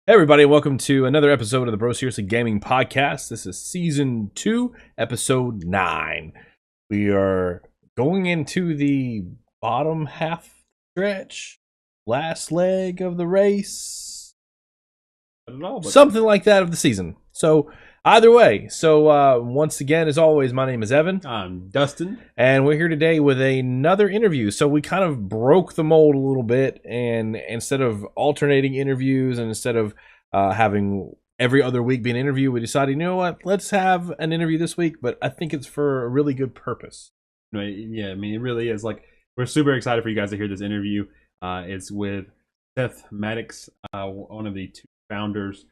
Hey everybody, welcome to another episode of the Bro Seriously Gaming Podcast. This is Season 2, Episode 9. We are going into the bottom half stretch, last leg of the race, I don't know, something like that of the season. So either way, once again, as always, my name is Evan. I'm Dustin. And we're here today with another interview. So we kind of broke the mold a little bit, and instead of alternating interviews and instead of having every other week be an interview, we decided, you know what, let's have an interview this week, but I think it's for a really good purpose. Right? Yeah, I mean, it really is. Like, we're super excited for you guys to hear this interview. It's with Seth Mattox, one of the two owners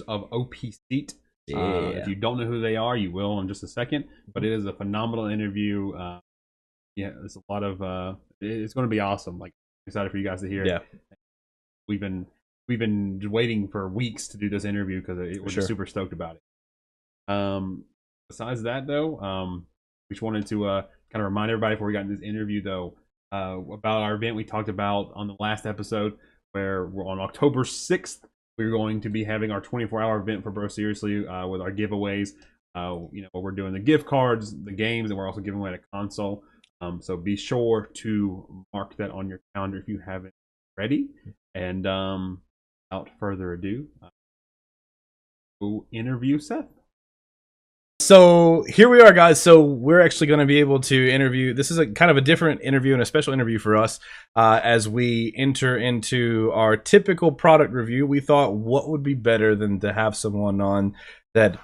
of OPSeat. If you don't know who they are, you will in just a second. But it is a phenomenal interview. There's a lot of. It's going to be awesome. Like, excited for you guys to hear. Yeah, we've been waiting for weeks to do this interview because we're super stoked about it. Besides that, though, we just wanted to kind of remind everybody before we got into this interview, though, about our event we talked about on the last episode, where we're on October 6th. We're going to be having our 24-hour event for Bro Seriously with our giveaways. We're doing the gift cards, the games, and we're also giving away a console. So be sure to mark that on your calendar if you haven't already. And without further ado, we'll interview Seth. So here we are, guys. So we're actually going to be able to interview. This is a kind of a different interview and a special interview for us as we enter into our typical product review. We thought, what would be better than to have someone on that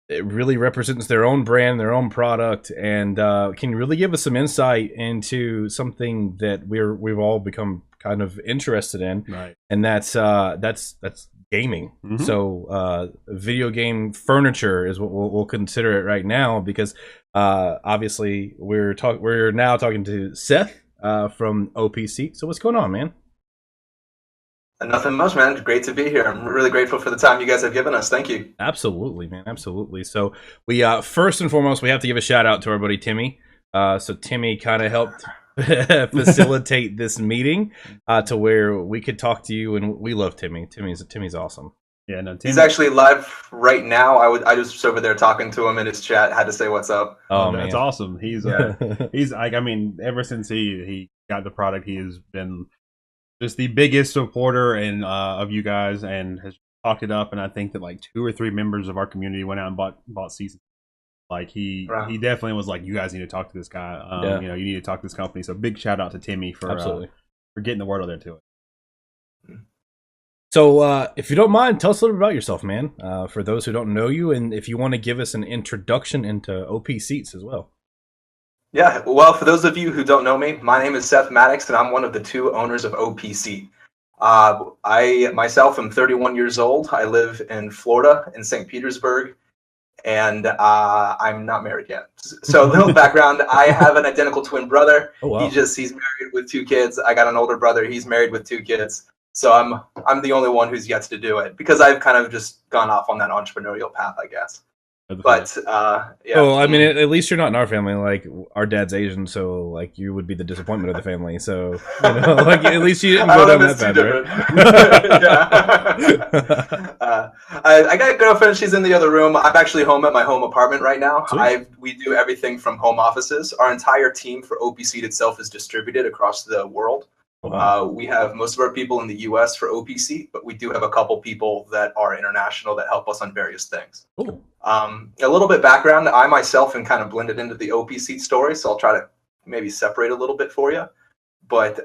it really represents their own brand, their own product, and can really give us some insight into something that we've all become kind of interested in, right? And that's gaming. Mm-hmm. So video game furniture is what we'll consider it right now, because obviously we're now talking to Seth from OPSeat. So what's going on, man? Nothing much, man. Great to be here. I'm really grateful for the time you guys have given us. Thank you. Absolutely, man. Absolutely. So we first and foremost, we have to give a shout out to our buddy Timmy. So Timmy kind of helped facilitate this meeting to where we could talk to you, and we love Timmy. Timmy's awesome. Yeah, no, he's actually live right now. I was over there talking to him in his chat. Had to say what's up. Oh, man, that's awesome. He's he's like, I mean, ever since he got the product, he has been just the biggest supporter and of you guys, and has talked it up. And I think that like 2 or 3 members of our community went out and bought seasons. Like he definitely was like, you guys need to talk to this guy. You need to talk to this company. So big shout out to Timmy for getting the word out there to it. So if you don't mind, tell us a little bit about yourself, man. For those who don't know you, and if you want to give us an introduction into OPSeats as well. Yeah, well, for those of you who don't know me, my name is Seth Mattox, and I'm one of the 2 owners of OPSeat. I myself am 31 years old. I live in Florida, in St. Petersburg. And I'm not married yet. So a little background, I have an identical twin brother. Oh, wow. He's married with 2 kids. I got an older brother. He's married with 2 kids. So I'm the only one who's yet to do it, because I've kind of just gone off on that entrepreneurial path, I guess. But yeah. Oh, I mean, at least you're not in our family. Like, our dad's Asian, so like you would be the disappointment of the family. So like at least you didn't go down that path, right? I got a girlfriend. She's in the other room. I'm actually home at my home apartment right now. We do everything from home offices. Our entire team for OPSeat itself is distributed across the world. Wow. We have most of our people in the U.S. for OPSeat, but we do have a couple people that are international that help us on various things. Cool. A little bit background, I myself am kind of blended into the OPSeat story, so I'll try to maybe separate a little bit for you. But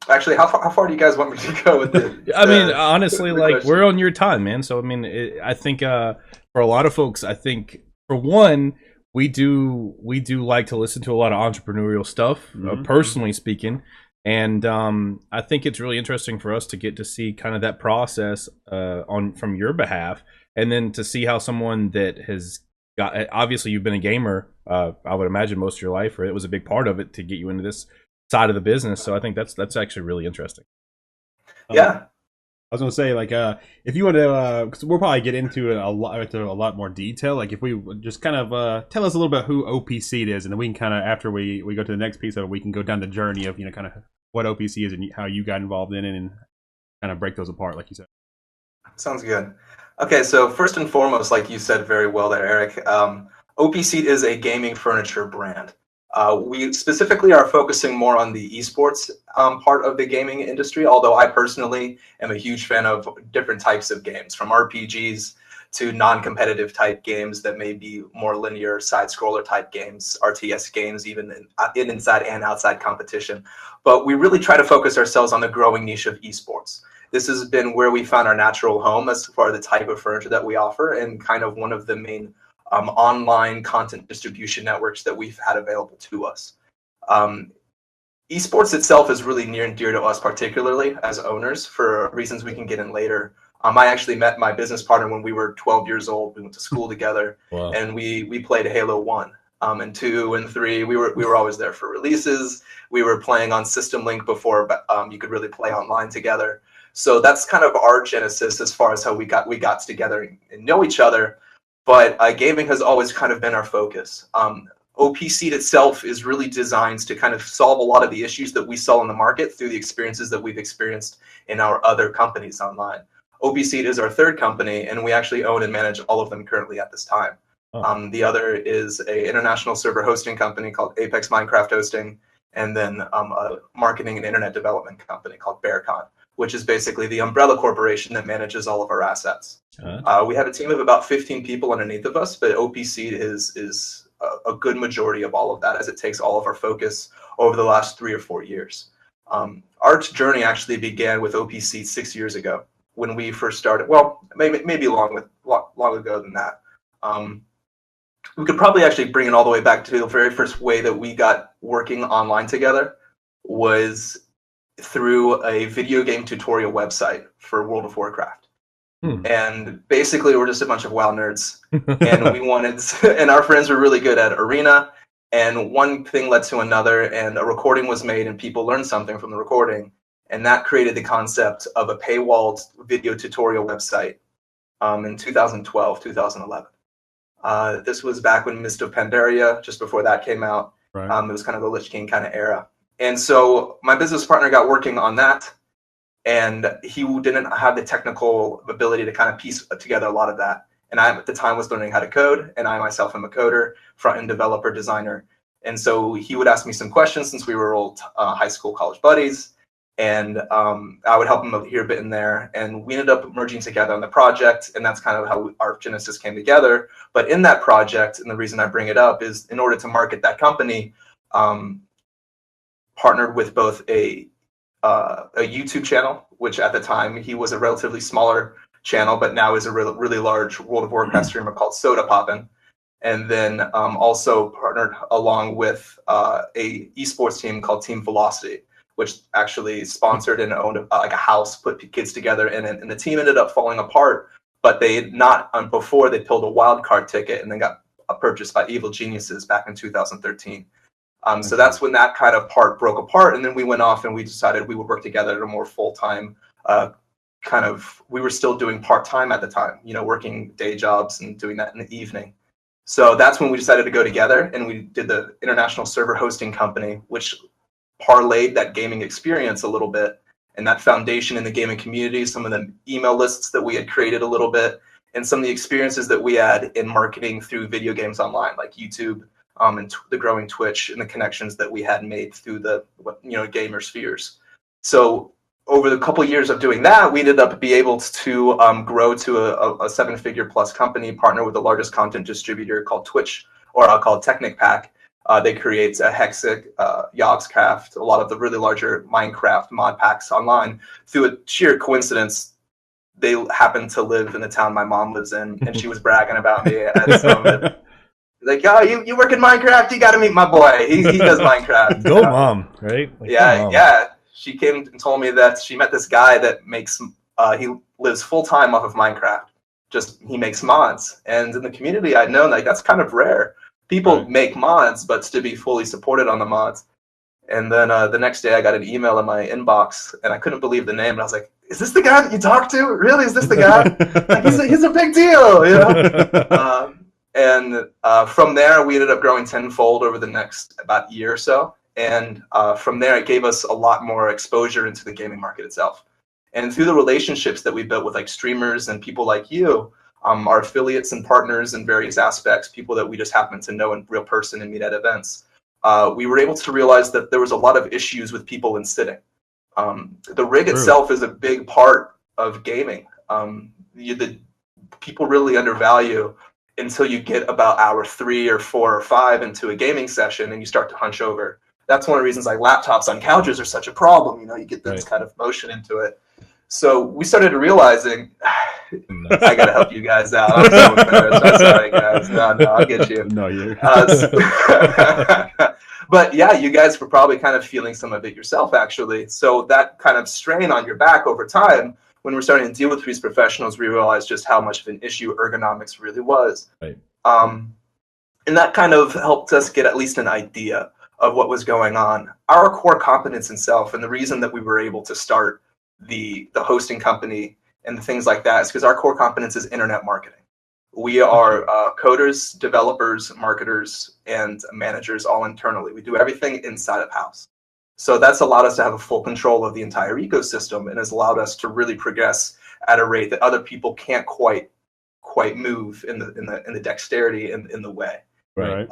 actually, how far do you guys want me to go with it? I mean, honestly, like question. We're on your time, man. So I mean, I think for a lot of folks, I think for one, we do like to listen to a lot of entrepreneurial stuff, personally speaking. And I think it's really interesting for us to get to see kind of that process from your behalf, and then to see how someone that has got, obviously you've been a gamer, I would imagine most of your life, or it was a big part of it to get you into this side of the business. So I think that's actually really interesting. Yeah. I was gonna say, like, if you want to, because we'll probably get into it a lot more detail. Like, if we would just kind of tell us a little bit who OPSeat is, and then we can kind of, after we go to the next piece of it, we can go down the journey of, kind of what OPSeat is and how you got involved in it, and kind of break those apart, like you said. Sounds good. Okay, so first and foremost, like you said very well there, Eric, OPSeat is a gaming furniture brand. We specifically are focusing more on the esports part of the gaming industry, although I personally am a huge fan of different types of games, from RPGs to non-competitive type games that may be more linear side-scroller type games, RTS games, even in inside and outside competition. But we really try to focus ourselves on the growing niche of esports. This has been where we found our natural home as far as the type of furniture that we offer, and kind of one of the main online content distribution networks that we've had available to us. Esports itself is really near and dear to us, particularly as owners, for reasons we can get in later. I actually met my business partner when we were 12 years old. We went to school together. Wow. And we played Halo 1 and 2 and 3. We were always there for releases. We were playing on System Link before you could really play online together. So that's kind of our genesis as far as how we got together and know each other. But gaming has always kind of been our focus. OPSeat itself is really designed to kind of solve a lot of the issues that we saw in the market through the experiences that we've experienced in our other companies online. OPSeat is our third company, and we actually own and manage all of them currently at this time. Oh. The other is an international server hosting company called Apex Minecraft Hosting, and then a marketing and internet development company called Bearcon, which is basically the umbrella corporation that manages all of our assets. We have a team of about 15 people underneath of us, but OPSeat is a good majority of all of that, as it takes all of our focus over the last 3 or 4 years. Our journey actually began with OPSeat 6 years ago when we first started. Well, maybe long ago than that. We could probably actually bring it all the way back to the very first way that we got working online together was through a video game tutorial website for World of Warcraft. And basically we're just a bunch of WoW nerds, and we wanted, and our friends were really good at Arena, and one thing led to another, and a recording was made and people learned something from the recording, and that created the concept of a paywalled video tutorial website in 2012, 2011. This was back when Mist of Pandaria, just before that came out. Right. It was kind of the Lich King kind of era. And so my business partner got working on that, and he didn't have the technical ability to kind of piece together a lot of that. And I, at the time, was learning how to code, and I myself am a coder, front-end developer, designer. And so he would ask me some questions since we were old high school, college buddies, and I would help him here a bit in there. And we ended up merging together on the project, and that's kind of how our genesis came together. But in that project, and the reason I bring it up is in order to market that company, partnered with both a YouTube channel, which at the time he was a relatively smaller channel, but now is a really large World of Warcraft streamer called Soda Poppin'. And then also partnered along with a esports team called Team Velocity, which actually sponsored and owned like a house, put kids together in it. And the team ended up falling apart, but they had not, before they pulled a wild card ticket and then got purchased by Evil Geniuses back in 2013. So that's when that kind of part broke apart, and then we went off and we decided we would work together at a more full-time we were still doing part-time at the time, working day jobs and doing that in the evening. So that's when we decided to go together, and we did the international server hosting company, which parlayed that gaming experience a little bit, and that foundation in the gaming community, some of the email lists that we had created a little bit, and some of the experiences that we had in marketing through video games online, like YouTube, and the growing Twitch, and the connections that we had made through the gamer spheres. So over the couple of years of doing that, we ended up being able to grow to a 7-figure plus company, partner with the largest content distributor called Twitch, or called Technic Pack. They create Hexic, Yogscraft, a lot of the really larger Minecraft mod packs online. Through a sheer coincidence, they happened to live in the town my mom lives in, and she was bragging about me at some of it. Like, oh, you work in Minecraft? You got to meet my boy. He does Minecraft. Go mom, right? Like, yeah. She came and told me that she met this guy that makes, he lives full-time off of Minecraft. He makes mods. And in the community, I'd known like that's kind of rare. People make mods, but to be fully supported on the mods. And then the next day I got an email in my inbox, and I couldn't believe the name. And I was like, is this the guy that you talk to? Really? Is this the guy? Like, he's a big deal, you know? From there, we ended up growing tenfold over the next about year or so. And from there, it gave us a lot more exposure into the gaming market itself. And through the relationships that we built with like streamers and people like you, our affiliates and partners in various aspects, people that we just happen to know in real person and meet at events, we were able to realize that there was a lot of issues with people in sitting. The rig itself is a big part of gaming. The people really undervalue until you get about hour 3 or 4 or 5 into a gaming session and you start to hunch over. That's one of the reasons like laptops on couches are such a problem. You know, you get this kind of motion into it. So we started realizing, I gotta help you guys out. I'm so embarrassed. I'm sorry, guys. No, I'll get you. No, you're. But yeah, you guys were probably kind of feeling some of it yourself, actually. So that kind of strain on your back over time, when we're starting to deal with these professionals, we realized just how much of an issue ergonomics really was. Right. And that kind of helped us get at least an idea of what was going on. Our core competence itself, and the reason that we were able to start the hosting company and the things like that is because our core competence is internet marketing. We are coders, developers, marketers, and managers all internally. We do everything inside of house. So that's allowed us to have a full control of the entire ecosystem and has allowed us to really progress at a rate that other people can't quite move in the dexterity in the way. Right.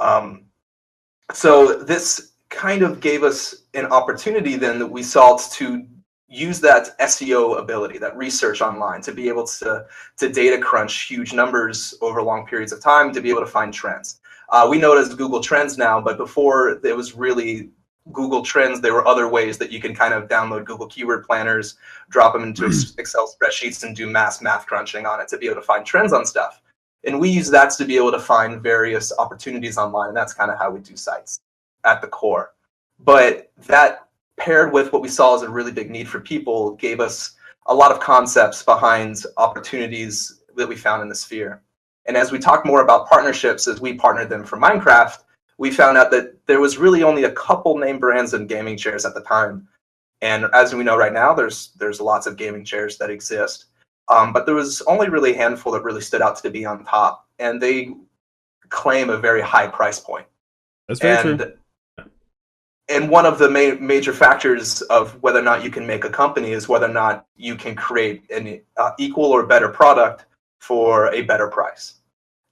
So this kind of gave us an opportunity then that we saw to use that SEO ability, that research online, to be able to data crunch huge numbers over long periods of time to be able to find trends. We know it as Google Trends now, but before it was really Google Trends, there were other ways that you can kind of download Google keyword planners, drop them into Excel spreadsheets and do mass math crunching on it to be able to find trends on stuff. And we use that to be able to find various opportunities online. And that's kind of how we do sites at the core. But that paired with what we saw as a really big need for people gave us a lot of concepts behind opportunities that we found in the sphere. And as we talk more about partnerships, as we partnered them for Minecraft, we found out that there was really only a couple name brands in gaming chairs at the time. And as we know right now, there's lots of gaming chairs that exist. But there was only really a handful that really stood out to be on top. And they claim a very high price point. That's very true. And one of the major factors of whether or not you can make a company is whether or not you can create an equal or better product for a better price.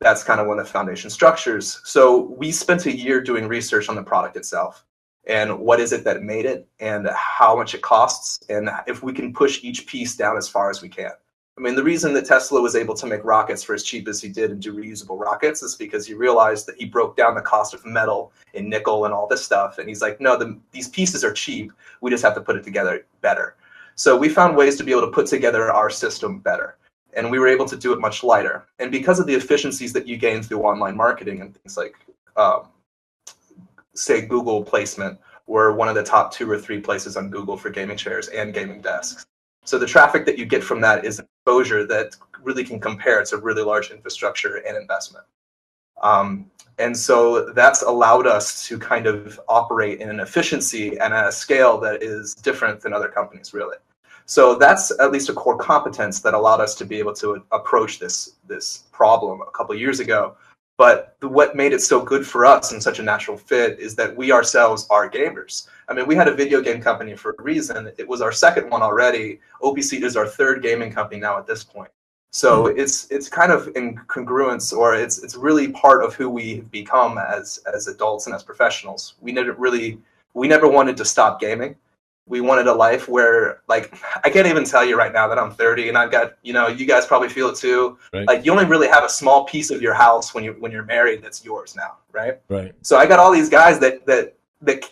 That's kind of one of the foundation structures. So we spent a year doing research on the product itself and what is it that made it and how much it costs and if we can push each piece down as far as we can. I mean, the reason that Tesla was able to make rockets for as cheap as he did and do reusable rockets is because he realized that he broke down the cost of metal and nickel and all this stuff. And he's like, no, these pieces are cheap. We just have to put it together better. So we found ways to be able to put together our system better. And we were able to do it much lighter. And because of the efficiencies that you gain through online marketing and things like, say, Google placement, we're one of the top 2 or 3 places on Google for gaming chairs and gaming desks. So the traffic that you get from that is exposure that really can compare to really large infrastructure and investment. And so that's allowed us to kind of operate in an efficiency and at a scale that is different than other companies, really. So that's at least a core competence that allowed us to be able to approach this problem a couple of years ago. But what made it so good for us and such a natural fit is that we ourselves are gamers. I mean, we had a video game company for a reason. It was our second one already. OPSeat is our 3rd gaming company now at this point. So it's kind of in congruence, or it's really part of who we've become as adults and as professionals. We never wanted to stop gaming. We wanted a life where, like, I can't even tell you right now that I'm 30 and I've got, you guys probably feel it too. Right. Like, you only really have a small piece of your house when you're married that's yours now, right? Right. So I got all these guys that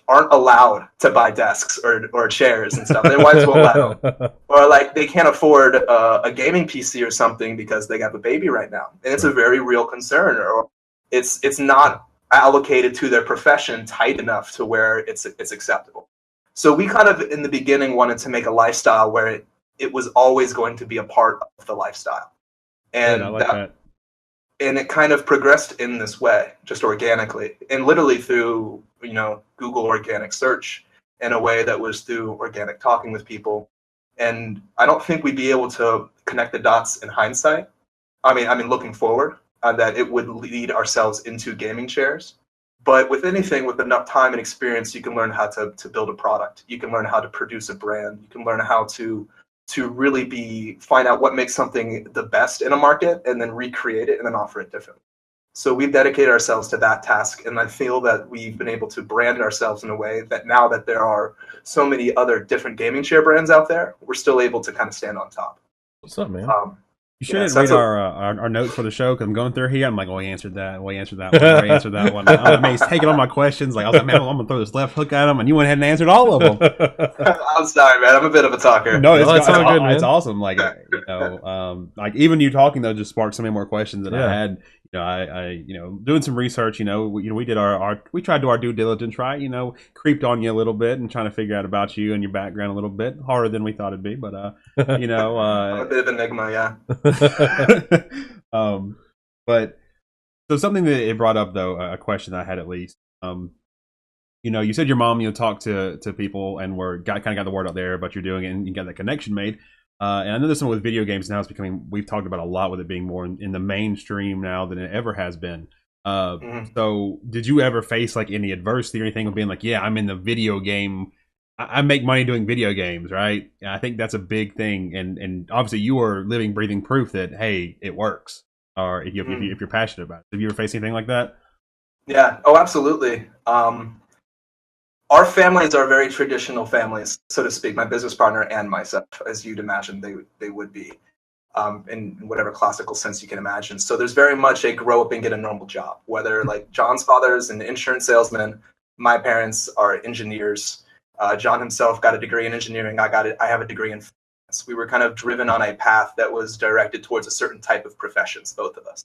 aren't allowed to buy desks or chairs and stuff. Their wives won't let them. Or like they can't afford a gaming PC or something because they got a baby right now. And it's a very real concern, or it's not allocated to their profession tight enough to where it's acceptable. So we kind of, in the beginning, wanted to make a lifestyle where it was always going to be a part of the lifestyle. And I like that. And it kind of progressed in this way, just organically, and literally through, Google organic search in a way that was through organic talking with people And I don't think we'd be able to connect the dots in hindsight. I mean, looking forward, that it would lead ourselves into gaming chairs. But with anything, with enough time and experience, you can learn how to build a product. You can learn how to produce a brand. You can learn how to really find out what makes something the best in a market and then recreate it and then offer it differently. So we've dedicated ourselves to that task, and I feel that we've been able to brand ourselves in a way that now that there are so many other different gaming chair brands out there, we're still able to kind of stand on top. What's up, man? You should read our notes for the show, because I'm going through here. I'm like, oh, he answered that. Oh, he answered that one. He answered that one. I mean, he's taking all my questions. Like, I was like, man, I'm going to throw this left hook at him, and you went ahead and answered all of them. I'm sorry, man. I'm a bit of a talker. No, it's all good, man. It's awesome. Like, like even you talking though just sparked so many more questions that I had. I doing some research. We did we tried to do our due diligence, right? Creeped on you a little bit and trying to figure out about you and your background a little bit. Harder than we thought it'd be, but I'm a bit of an enigma, yeah. But so something that it brought up though, a question I had at least. You said your mom, talked to people and kind of got the word out there about you doing it, and you got that connection made. And I know this one with video games now is becoming, we've talked about a lot with it being more in the mainstream now than it ever has been. So did you ever face like any adversity or anything of being like, yeah, I'm in the video game, I make money doing video games, right? And I think that's a big thing. And obviously you are living, breathing proof that, hey, it works. Or if you're passionate about it. Have you ever faced anything like that? Yeah. Oh, absolutely. Our families are very traditional families, so to speak. My business partner and myself, as you'd imagine they would be, in whatever classical sense you can imagine. So there's very much a grow up and get a normal job. Whether like John's father is an insurance salesman, my parents are engineers. John himself got a degree in engineering. I have a degree in finance. We were kind of driven on a path that was directed towards a certain type of professions, both of us.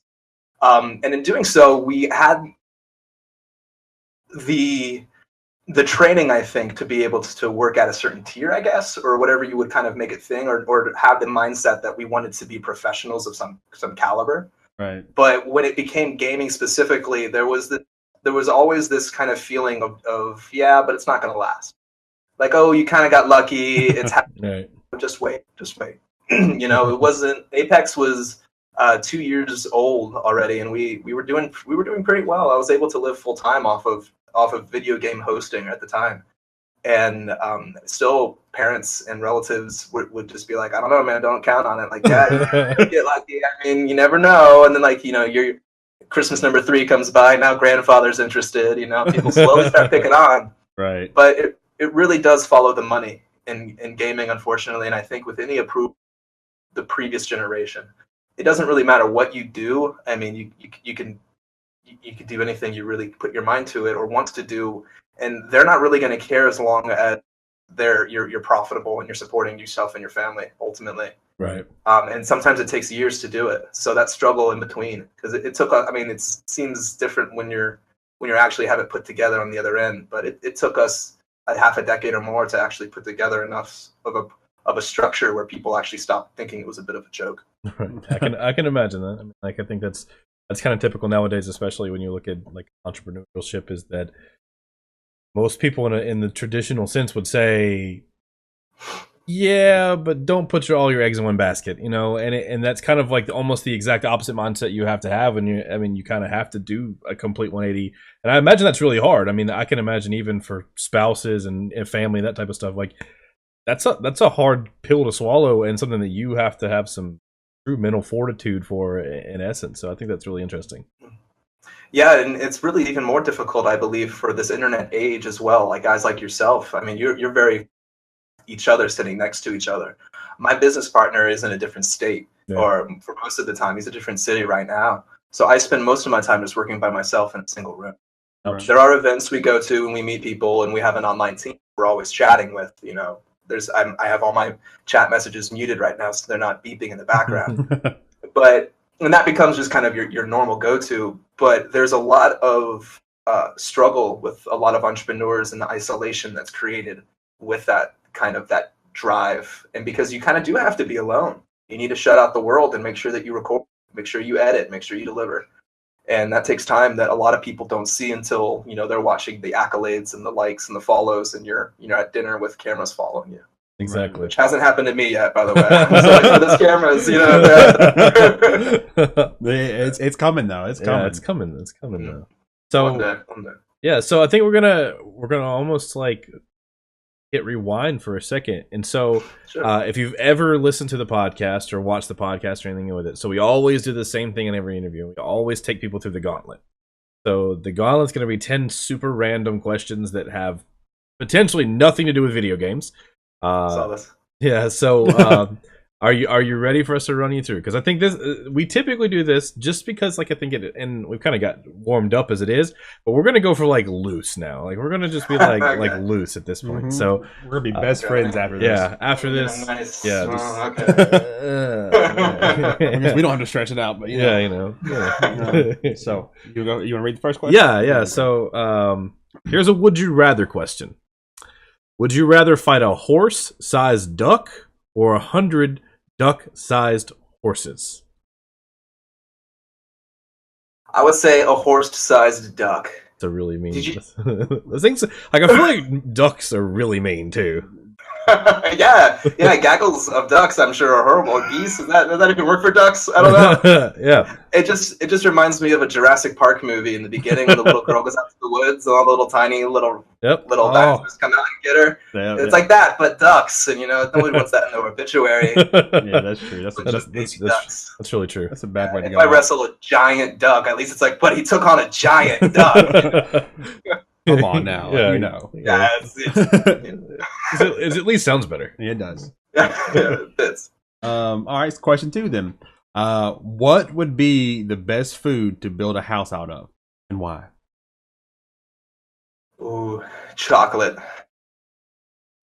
And in doing so, we had the training, I think, to be able to work at a certain tier, I guess, or whatever you would kind of make it thing, or have the mindset that we wanted to be professionals of some caliber. Right. But when it became gaming specifically, there was always this kind of feeling of yeah, but it's not going to last. Like, oh, you kind of got lucky. It's right. Just wait. It wasn't. Apex was 2 years old already, and we were doing pretty well. I was able to live full time off of video game hosting at the time, and still parents and relatives would just be like, I don't know, man, don't count on it. Like, yeah, get lucky. I mean, you never know. And then like your Christmas number 3 comes by, now grandfather's interested. People slowly start picking on. Right. But it really does follow the money in gaming, unfortunately. And I think with any the previous generation, it doesn't really matter what you do. I mean, you can do anything you really put your mind to it or wants to do, and they're not really going to care as long as you're profitable and you're supporting yourself and your family ultimately. Right. And sometimes it takes years to do it. So that struggle in between, because it took. I mean, it seems different when you're actually have it put together on the other end, but it took us a half a decade or more to actually put together enough of a structure where people actually stopped thinking it was a bit of a joke. I can imagine that. I mean, like, I think that's kind of typical nowadays, especially when you look at like entrepreneurship, is that most people in the traditional sense would say, yeah, but don't put all your eggs in one basket, and that's kind of like almost the exact opposite mindset you have to have when you kind of have to do a complete 180. And I imagine that's really hard. I mean, I can imagine even for spouses and family, that type of stuff, like that's a hard pill to swallow, and something that you have to have some true mental fortitude for, in essence. So I think that's really interesting. Yeah, and it's really even more difficult, I believe, for this internet age as well. Like guys like yourself, I mean, you're very each other sitting next to each other. My business partner is in a different state, or for most of the time, he's a different city right now. So I spend most of my time just working by myself in a single room. Right. There are events we go to and we meet people, and we have an online team we're always chatting with. I have all my chat messages muted right now, so they're not beeping in the background. And that becomes just kind of your normal go-to. But there's a lot of struggle with a lot of entrepreneurs and the isolation that's created with that kind of that drive. And because you kind of do have to be alone, you need to shut out the world and make sure that you record, make sure you edit, make sure you deliver. And that takes time that a lot of people don't see until they're watching the accolades and the likes and the follows, and you're at dinner with cameras following you. Exactly. Which hasn't happened to me yet, by the way. So like, for this cameras, it's coming though. It's coming. Yeah, it's coming. It's coming though. So one day. yeah, so I think we're gonna almost like hit rewind for a second. And so Sure. if you've ever listened to the podcast or watched the podcast or anything with it, so we always do the same thing in every interview. We always take people through the gauntlet. So the gauntlet's going to be 10 super random questions that have potentially nothing to do with video games. Saw this. Yeah, so are you ready for us to run you through? Because I think this we typically do this just because like I think it, and we've kind of got warmed up as it is, but we're gonna go for like loose now. Like we're gonna just be like Okay. like loose at this point. Mhm. So We're gonna be best friends after this. yeah, after this, Nice. yeah, Oh, just- okay. I guess we don't have to stretch it out, but you know. yeah, you know. Yeah. So you want to read the first question? Yeah. So here's a would you rather question. Would you rather fight a horse-sized duck or 100 duck-sized horses? I would say a horse-sized duck. It's a really mean. Did you- The things like I feel like ducks are really mean too. yeah, gaggles of ducks. I'm sure are horrible. Geese, does that even work for ducks? I don't know. Yeah. It just reminds me of a Jurassic Park movie in the beginning when the little girl goes out to the woods and all the little tiny little Yep. dinosaurs come out and get her. Yeah, It's like that, but ducks, and nobody wants that in their obituary. yeah, that's true. That's Just baby ducks. That's really true. that's a bad way to If go. I wrestle a giant duck, at least it's like, but he took on a giant duck. Come on now, Yeah. you know. Yeah, It at least sounds better. Yeah, it does. it fits. All right, so question 2 then. What would be the best food to build a house out of, and why? Ooh, chocolate.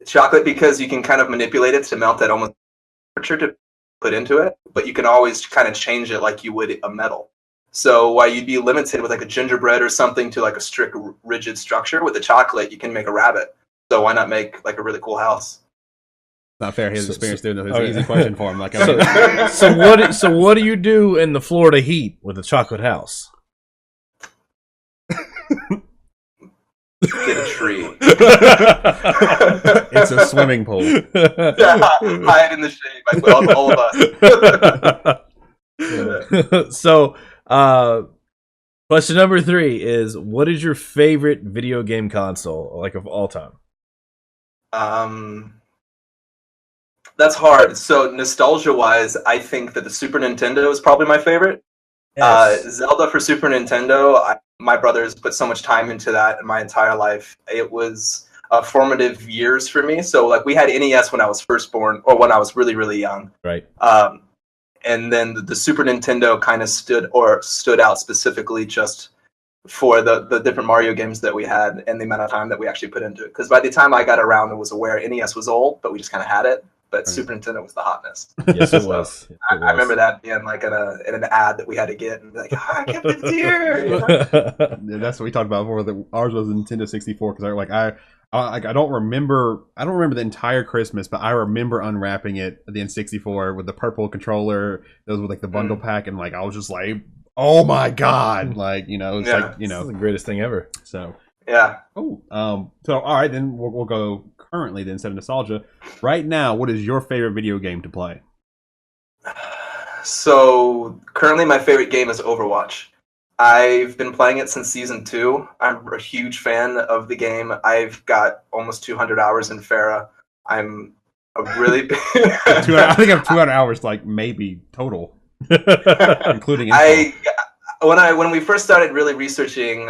Chocolate because you can kind of manipulate it to melt at almost temperature to put into it, but you can always kind of change it like you would a metal. So while you'd be limited with like a gingerbread or something to like a strict rigid structure, with the chocolate you can make a rabbit. So why not make like a really cool house? Not fair. His experience doing it. It's okay. an easy question for him. Like, So what do you do in the Florida heat with a chocolate house? Get a tree. it's a swimming pool. Hide in the shade like all of us. So question number 3 is, what is your favorite video game console, like of all time? That's hard. So nostalgia-wise, I think that the Super Nintendo is probably my favorite. Zelda for Super Nintendo, my brothers put so much time into that in my entire life. It was formative years for me. So like we had NES when I was first born, or when I was really, really young. Right. And then the Super Nintendo kind of stood out specifically just for the different Mario games that we had and the amount of time that we actually put into it. Because by the time I got around and was aware, NES was old, but we just kind of had it. But Super Nintendo was the hotness. Yes, it was. I remember that being like in an ad that we had to get and be like, I kept it here. Yeah, that's what we talked about before. Ours was a Nintendo 64 because I don't remember the entire Christmas, but I remember unwrapping it at the N64 with the purple controller. Those were like the bundle pack, and like I was just like, oh my god, like it's like This is the greatest thing ever. So yeah. Oh, so all right, then we'll go currently then instead of nostalgia. Right now, what is your favorite video game to play? So currently, my favorite game is Overwatch. I've been playing it since season 2. I'm a huge fan of the game. I've got almost 200 hours in Farah. I'm a really big... I think I have 200 hours, like maybe total, including. When we first started really researching,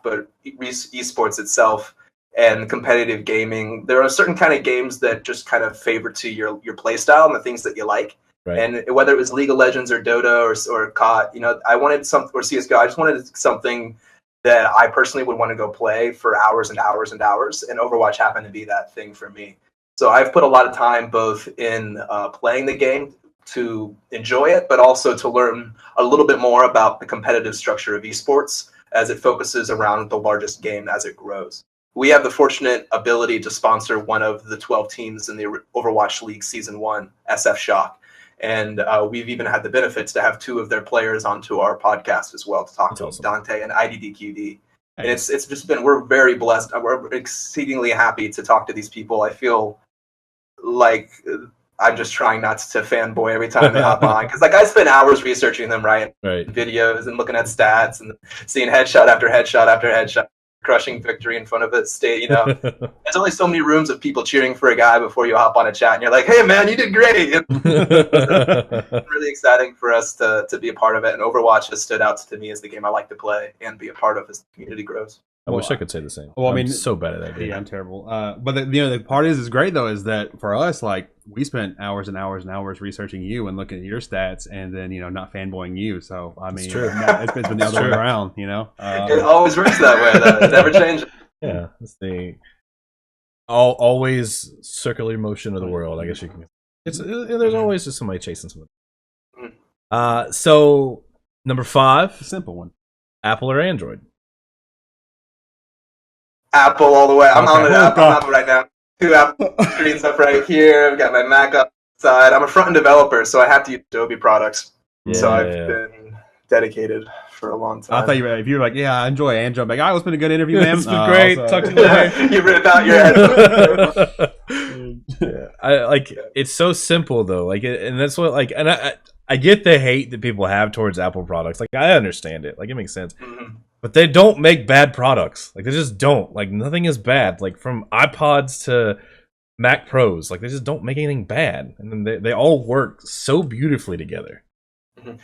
but esports itself and competitive gaming, there are certain kind of games that just kind of favor to your play style and the things that you like. Right. And whether it was League of Legends or Dota or COD, I wanted something, or CSGO, I just wanted something that I personally would want to go play for hours and hours and hours. And Overwatch happened to be that thing for me. So I've put a lot of time both in playing the game to enjoy it, but also to learn a little bit more about the competitive structure of esports as it focuses around the largest game as it grows. We have the fortunate ability to sponsor one of the 12 teams in the Overwatch League Season 1, SF Shock. And we've even had the benefits to have 2 of their players onto our podcast as well to talk to awesome. Dante and IDDQD. And it's just been, we're very blessed. We're exceedingly happy to talk to these people. I feel like I'm just trying not to fanboy every time they hop on, because like I spend hours researching them, right? Videos and looking at stats and seeing headshot after headshot after headshot, crushing victory in front of the state. You know, there's only so many rooms of people cheering for a guy before you hop on a chat, and you're like, "Hey, man, you did great!" It's really exciting for us to be a part of it, and Overwatch has stood out to me as the game I like to play and be a part of as the community grows. I wish I could say the same. Well, I mean, I'm so bad at that game. Yeah, I'm terrible. But the part is great though, is that for us, like we spent hours and hours and hours researching you and looking at your stats, and then not fanboying you. So I mean, it's been the other way around. It always works that way. Though. It never changes. Yeah, it's the always circular motion of the world. I guess you can. There's always just somebody chasing something. So number 5, a simple one: Apple or Android? Apple all the way. I'm on the Apple right now. 2 Apple screens up right here. I've got my Mac upside. I'm a front-end developer, so I have to use Adobe products. So I've been dedicated for a long time. I thought if you were like, yeah, I enjoy Android. I'm like, it's been a good interview, man. It's been great. Talk to you later. You rip out your head. It's so simple though. And that's what and I get the hate that people have towards Apple products. Like I understand it. Like it makes sense. Mm-hmm. But they don't make bad products. Like they just don't. Like nothing is bad. Like from iPods to Mac Pros, like they just don't make anything bad. And then they all work so beautifully together. Mm-hmm.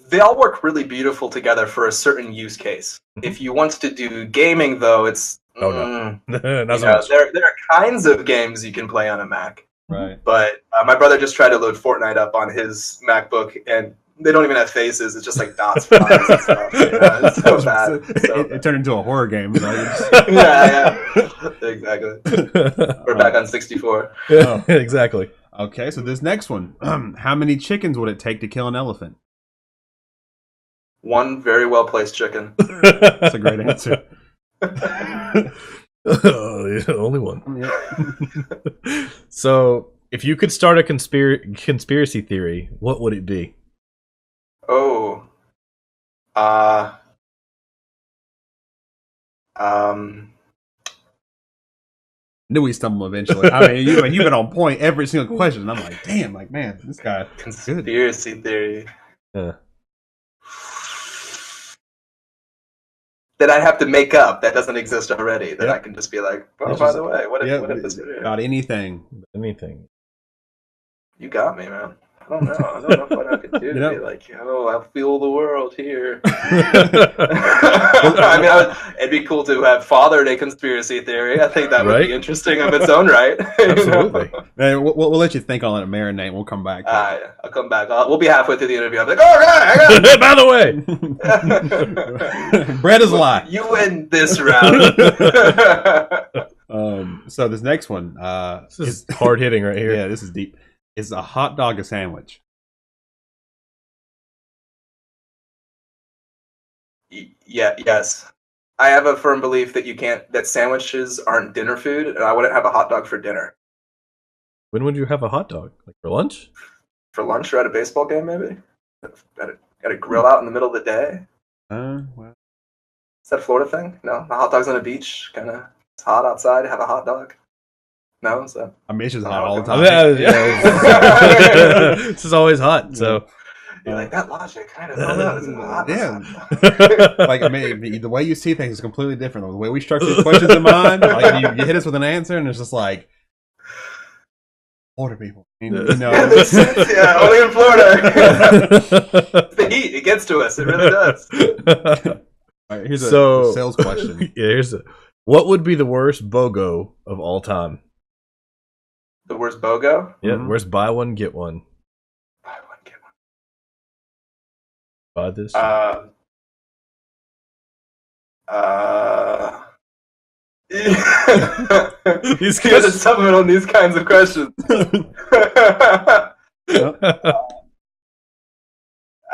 They all work really beautiful together for a certain use case. Mm-hmm. If you want to do gaming, though, it's no. There are kinds of games you can play on a Mac. Right. But my brother just tried to load Fortnite up on his MacBook, and they don't even have faces. It's just like dots for eyes and stuff. It's so bad. It turned into a horror game. Yeah, exactly. We're back on 64. Yeah, exactly. Okay, so this next one. How many chickens would it take to kill an elephant? 1 very well-placed chicken. That's a great answer. Only 1. Yeah. So, if you could start a conspiracy theory, what would it be? Oh. Knew we stumble eventually. I mean, you've been on point every single question. And I'm like, damn, like, man, this guy. Conspiracy theory. Yeah. That I have to make up that doesn't exist already. That I can just be like, oh, by the way, what if this video? About anything. You got me, man. I don't know what I could do to be like, I feel the world here. I mean, it'd be cool to have fathered a conspiracy theory. I think that would be interesting of its own right. Absolutely. Man, we'll let you think on it, marinate. We'll come back. Yeah, I'll come back. We'll be halfway through the interview. I'll be like, I got it. By the way, bread is a lie. You win this round. So this next one this is hard hitting right here. Yeah, this is deep. Is a hot dog a sandwich? Yes. I have a firm belief that that sandwiches aren't dinner food, and I wouldn't have a hot dog for dinner. When would you have a hot dog? Like for lunch? For lunch or at a baseball game, maybe? Got a grill out in the middle of the day? Well. Is that a Florida thing? No? The hot dog's on a beach, kind of, it's hot outside, have a hot dog? No? So I mean, it's just hot all the time. This is always hot, so... You're like, that logic kind of... Oh, no, this is hot. Yeah. Like, I mean, the way you see things is completely different. The way we structure the questions in mind, like, you hit us with an answer, and it's just like... Florida people. Yeah, only in Florida. The heat, it gets to us. It really does. All right, here's a sales question. What would be the worst BOGO of all time? The worst BOGO? Yeah, worst buy one, get one. Buy one, get one. Buy this. These guys are stubborn on these kinds of questions.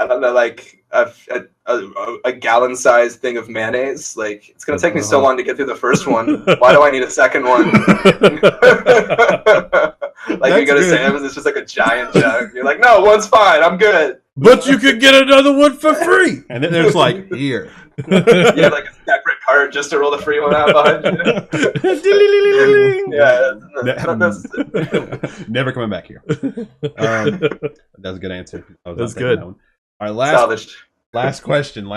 I don't know, like a gallon-sized thing of mayonnaise. Like, it's gonna take me so long to get through the first one. Why do I need a second one? Like, you go to Sam's, it's just like a giant jug. You're like, no, one's fine. I'm good. But you could get another one for free. And then there's like, here. Yeah, like a separate cart just to roll the free one out behind you. Yeah, Never coming back here. That was a good answer. That's good. All right, last question.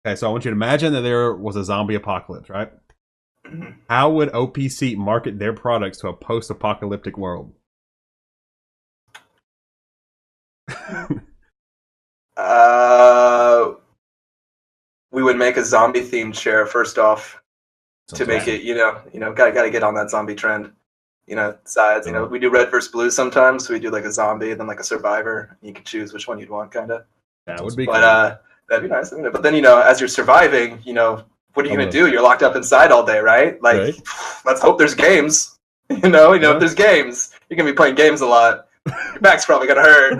Okay, so I want you to imagine that there was a zombie apocalypse, right? How would OPSeat market their products to a post-apocalyptic world? We would make a zombie themed chair first off to make it, gotta get on that zombie trend. Sides. We do red versus blue sometimes. So we do like a zombie, then like a survivor. You can choose which one you'd want, kind of. That would be cool. That'd be nice. But then, as you're surviving, what are you gonna do? You're locked up inside all day, right? Like, right. Let's hope there's games. If there's games, you're gonna be playing games a lot. Your back's probably gonna hurt.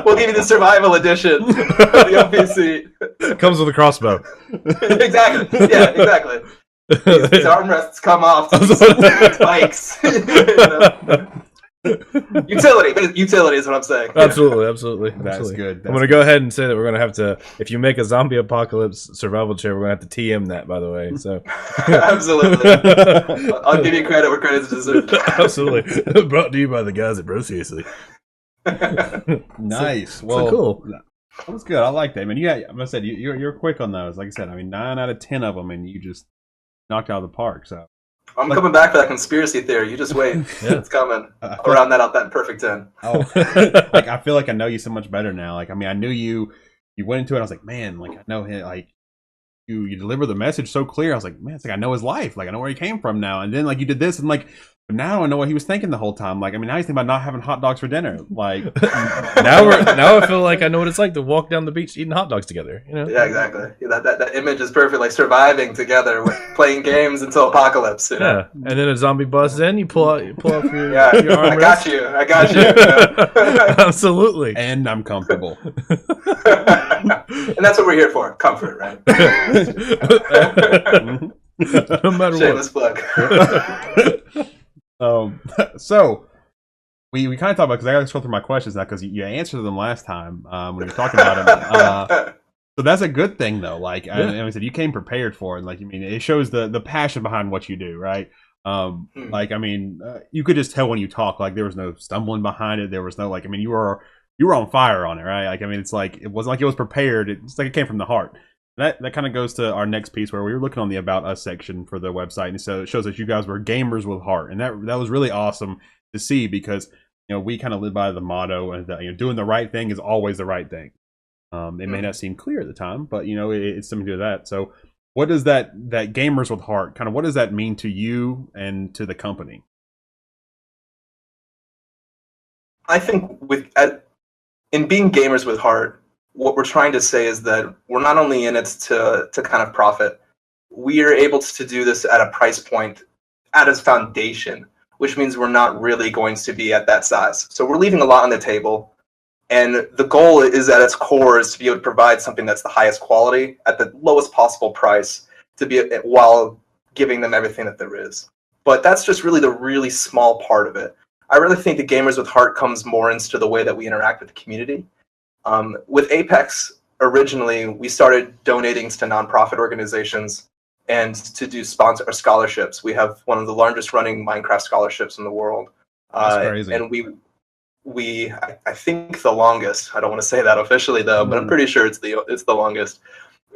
We'll give you the survival edition of the OPSeat. Comes with a crossbow. Exactly. Yeah, exactly. These armrests come off spikes. Utility is what I'm saying. Absolutely. That's good. I'm gonna go ahead and say that we're gonna have to, if you make a zombie apocalypse survival chair, we're gonna have to TM that, by the way. So absolutely, I'll give you credit where credit's deserved. Absolutely, brought to you by the guys at Bro Seriously. Nice. Well, cool. That was good. I like that. I mean, I said you're quick on those. Like I said, 9 out of 10 of them, and you just knocked out of the park. So. I'm coming back for that conspiracy theory. You just wait. Yeah. It's coming. I'll round that out that perfect 10. Oh, I feel like I know you so much better now. I knew you went into it. I was like, man, I know him. You deliver the message so clear. I was like, man, it's I know his life. I know where he came from now. And then you did this, and now I know what he was thinking the whole time. Now he's thinking about not having hot dogs for dinner. Now I feel like I know what it's like to walk down the beach eating hot dogs together. Yeah, exactly. That image is perfect. Surviving together, playing games until apocalypse. Yeah, and then a zombie busts in. You pull off your your arm. I got you. Absolutely. And I'm comfortable. And that's what we're here for. Comfort, right? No matter Shameless what. Plug. So we kind of talked about, because I got to scroll through my questions now because you answered them last time when you were talking about them. So that's a good thing, though. I said, you came prepared for it. It shows the passion behind what you do, right? You could just tell when you talk. There was no stumbling behind it. There was no you were on fire on it, right? It wasn't like it was prepared. It's like it came from the heart. That kind of goes to our next piece, where we were looking on the About Us section for the website, and so it shows that you guys were gamers with heart, and that was really awesome to see, because we kind of live by the motto, and that doing the right thing is always the right thing. It may not seem clear at the time, but it's something to do with that. So, what does that gamers with heart what does that mean to you and to the company? I think in being gamers with heart, what we're trying to say is that we're not only in it to kind of profit. We are able to do this at a price point at its foundation, which means we're not really going to be at that size. So we're leaving a lot on the table. And the goal is, at its core, is to be able to provide something that's the highest quality at the lowest possible price, while giving them everything that there is. But that's just really the really small part of it. I really think the Gamers with Heart comes more into the way that we interact with the community. With Apex, originally, we started donating to nonprofit organizations and to do sponsor or scholarships. We have one of the largest running Minecraft scholarships in the world. That's crazy. And I think the longest. I don't want to say that officially, though, but I'm pretty sure it's the longest.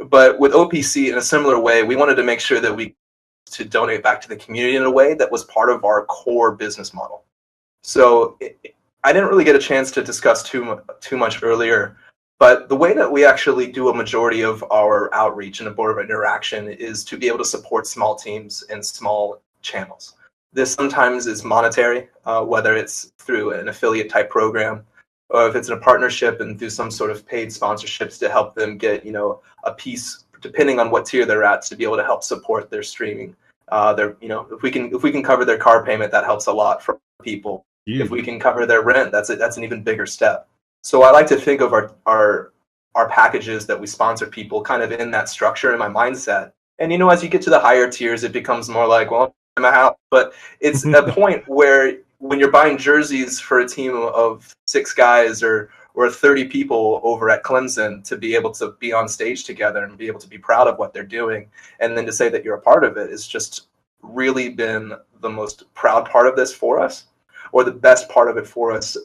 But with OPSeat, in a similar way, we wanted to make sure that we to donate back to the community in a way that was part of our core business model. So I didn't really get a chance to discuss too much earlier, but the way that we actually do a majority of our outreach and a board of interaction is to be able to support small teams and small channels. This sometimes is monetary, whether it's through an affiliate type program, or if it's in a partnership and through some sort of paid sponsorships to help them get, a piece, depending on what tier they're at, to be able to help support their streaming. If we can cover their car payment, that helps a lot for people. If we can cover their rent, that's an even bigger step. So I like to think of our packages that we sponsor people kind of in that structure in my mindset. And as you get to the higher tiers, it becomes more like, well, I'm a house. But it's a point where when you're buying jerseys for a team of 6 guys or 30 people over at Clemson, to be able to be on stage together and be able to be proud of what they're doing, and then to say that you're a part of it, is just really been the most proud part of this for us, or the best part of it for us.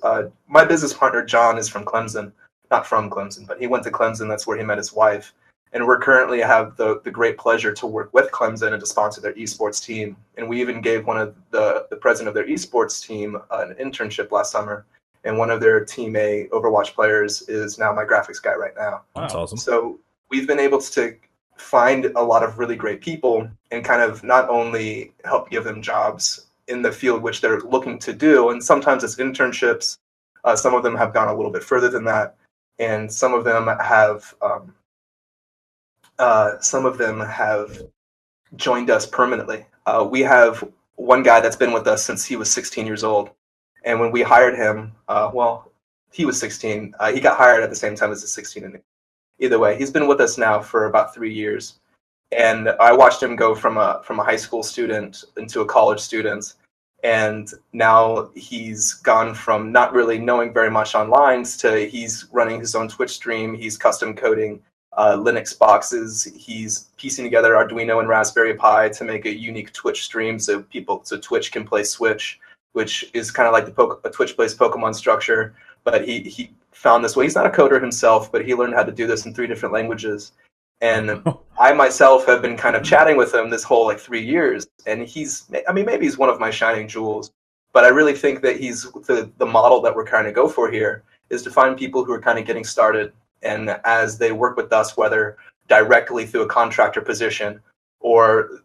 My business partner, John, is from Clemson, not from Clemson, but he went to Clemson. That's where he met his wife. And we're currently have the great pleasure to work with Clemson and to sponsor their esports team. And we even gave one of the president of their esports team an internship last summer. And one of their Team A Overwatch players is now my graphics guy right now. That's awesome. So we've been able to find a lot of really great people and kind of not only help give them jobs in the field which they're looking to do, and sometimes it's internships. Some of them have gone a little bit further than that, and some of them have joined us permanently. We have one guy that's been with us since he was 16 years old. And when we hired him, he was 16. He got hired at the same time as the 16. And either way, he's been with us now for about 3 years. And I watched him go from a high school student into a college student. And now he's gone from not really knowing very much online to he's running his own Twitch stream. He's custom coding Linux boxes. He's piecing together Arduino and Raspberry Pi to make a unique Twitch stream so Twitch can play Switch, which is kind of like a Twitch plays Pokemon structure. But he found this way. He's not a coder himself, but he learned how to do this in 3 different languages. And I myself have been kind of chatting with him this whole 3 years. And maybe he's one of my shining jewels. But I really think that he's the model that we're trying to go for here is to find people who are kind of getting started. And as they work with us, whether directly through a contractor position or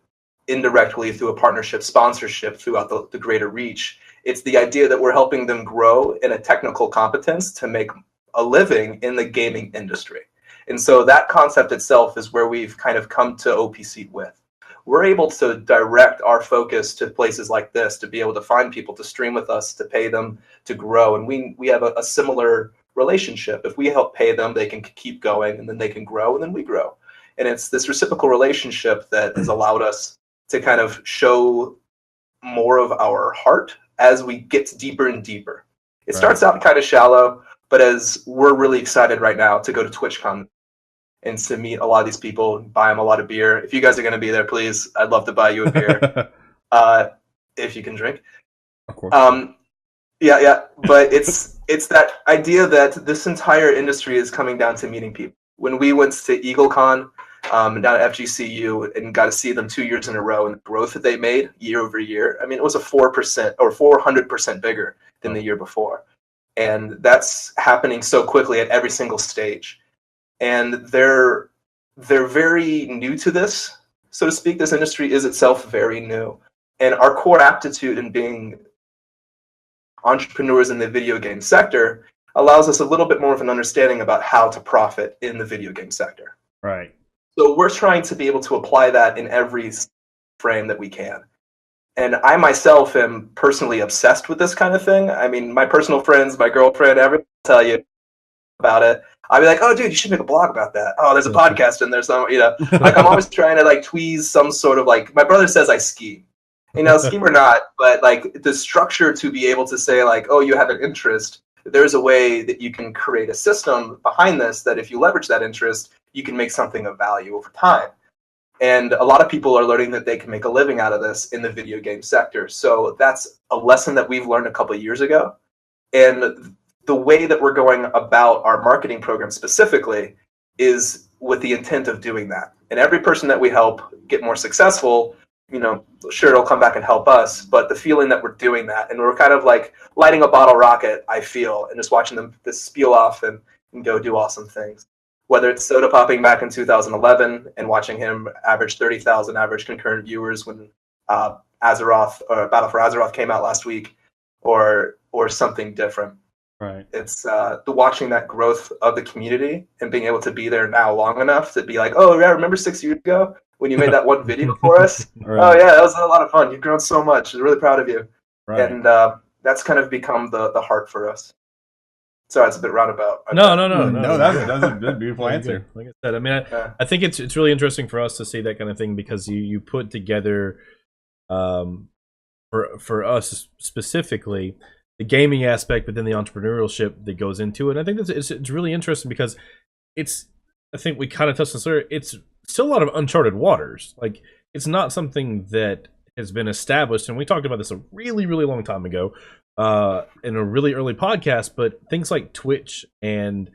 indirectly through a partnership sponsorship throughout the greater reach, it's the idea that we're helping them grow in a technical competence to make a living in the gaming industry. And so that concept itself is where we've kind of come to OPSeat with. We're able to direct our focus to places like this, to be able to find people to stream with us, to pay them to grow. And we have a similar relationship. If we help pay them, they can keep going, and then they can grow, and then we grow. And it's this reciprocal relationship that has allowed us to kind of show more of our heart as we get deeper and deeper. It starts out kind of shallow, but as we're really excited right now to go to TwitchCon and to meet a lot of these people, buy them a lot of beer. If you guys are going to be there, please, I'd love to buy you a beer if you can drink. Of course. Yeah. But it's that idea that this entire industry is coming down to meeting people. When we went to EagleCon down at FGCU and got to see them 2 years in a row, and the growth that they made year over year, I mean, it was a 4% or 400% bigger than the year before. And that's happening so quickly at every single stage. And they're very new to this, so to speak. This industry is itself very new. And our core aptitude in being entrepreneurs in the video game sector allows us a little bit more of an understanding about how to profit in the video game sector. Right. So we're trying to be able to apply that in every frame that we can. And I myself am personally obsessed with this kind of thing. I mean, my personal friends, my girlfriend, everyone will tell you about it. I'll be like, oh, dude, you should make a blog about that. Oh, there's a podcast and there's some, I'm always trying to tweeze some sort of my brother says I scheme. Scheme or not, but the structure to be able to say oh, you have an interest, there's a way that you can create a system behind this that if you leverage that interest, you can make something of value over time. And a lot of people are learning that they can make a living out of this in the video game sector. So that's a lesson that we've learned a couple of years ago. And the way that we're going about our marketing program specifically is with the intent of doing that. And every person that we help get more successful, sure, it'll come back and help us, but the feeling that we're doing that, and we're kind of lighting a bottle rocket, I feel, and just watching them this spiel off and go do awesome things. Whether it's Soda popping back in 2011 and watching him average 30,000 average concurrent viewers when Azeroth or Battle for Azeroth came out last week, or something different. Right. It's the watching that growth of the community and being able to be there now long enough to be oh yeah, remember 6 years ago when you made that one video for us? Right. Oh yeah, that was a lot of fun. You've grown so much. I'm really proud of you. Right. And that's kind of become the heart for us. Sorry, it's a bit roundabout. No. That's a beautiful answer. Like I said, I mean, I think it's really interesting for us to see that kind of thing because you put together, for us specifically, the gaming aspect, but then the entrepreneurship that goes into it. And I think it's really interesting because I think we kind of touched on this earlier. It's still a lot of uncharted waters. It's not something that has been established, and we talked about this a really, really long time ago in a really early podcast, but things like Twitch and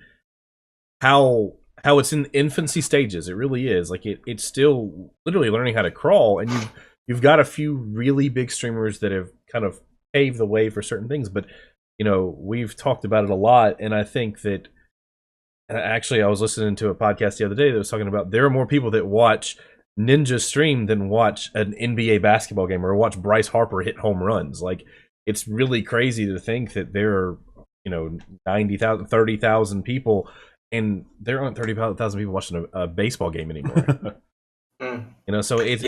how it's in infancy stages. It really is. Like it's still literally learning how to crawl, and you've got a few really big streamers that have kind of paved the way for certain things, but we've talked about it a lot, and I think that actually I was listening to a podcast the other day that was talking about there are more people that watch Ninja stream than watch an NBA basketball game or watch Bryce Harper hit home runs. Like, it's really crazy to think that there are 90,000, 30,000 people, and there aren't 30,000 people watching a baseball game anymore. So it's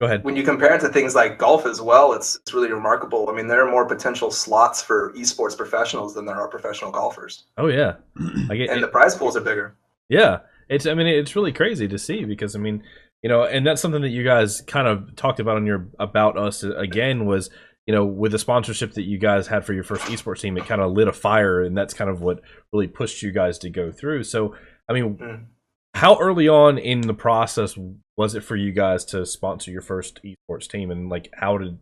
Go ahead. When you compare it to things like golf as well, it's really remarkable. I mean, there are more potential slots for esports professionals than there are professional golfers. Oh yeah, and the prize pools are bigger. Yeah, it's really crazy to see because and that's something that you guys kind of talked about on your About Us again was with the sponsorship that you guys had for your first esports team, it kind of lit a fire, and that's kind of what really pushed you guys to go through. So how early on in the process was it for you guys to sponsor your first esports team, and like how did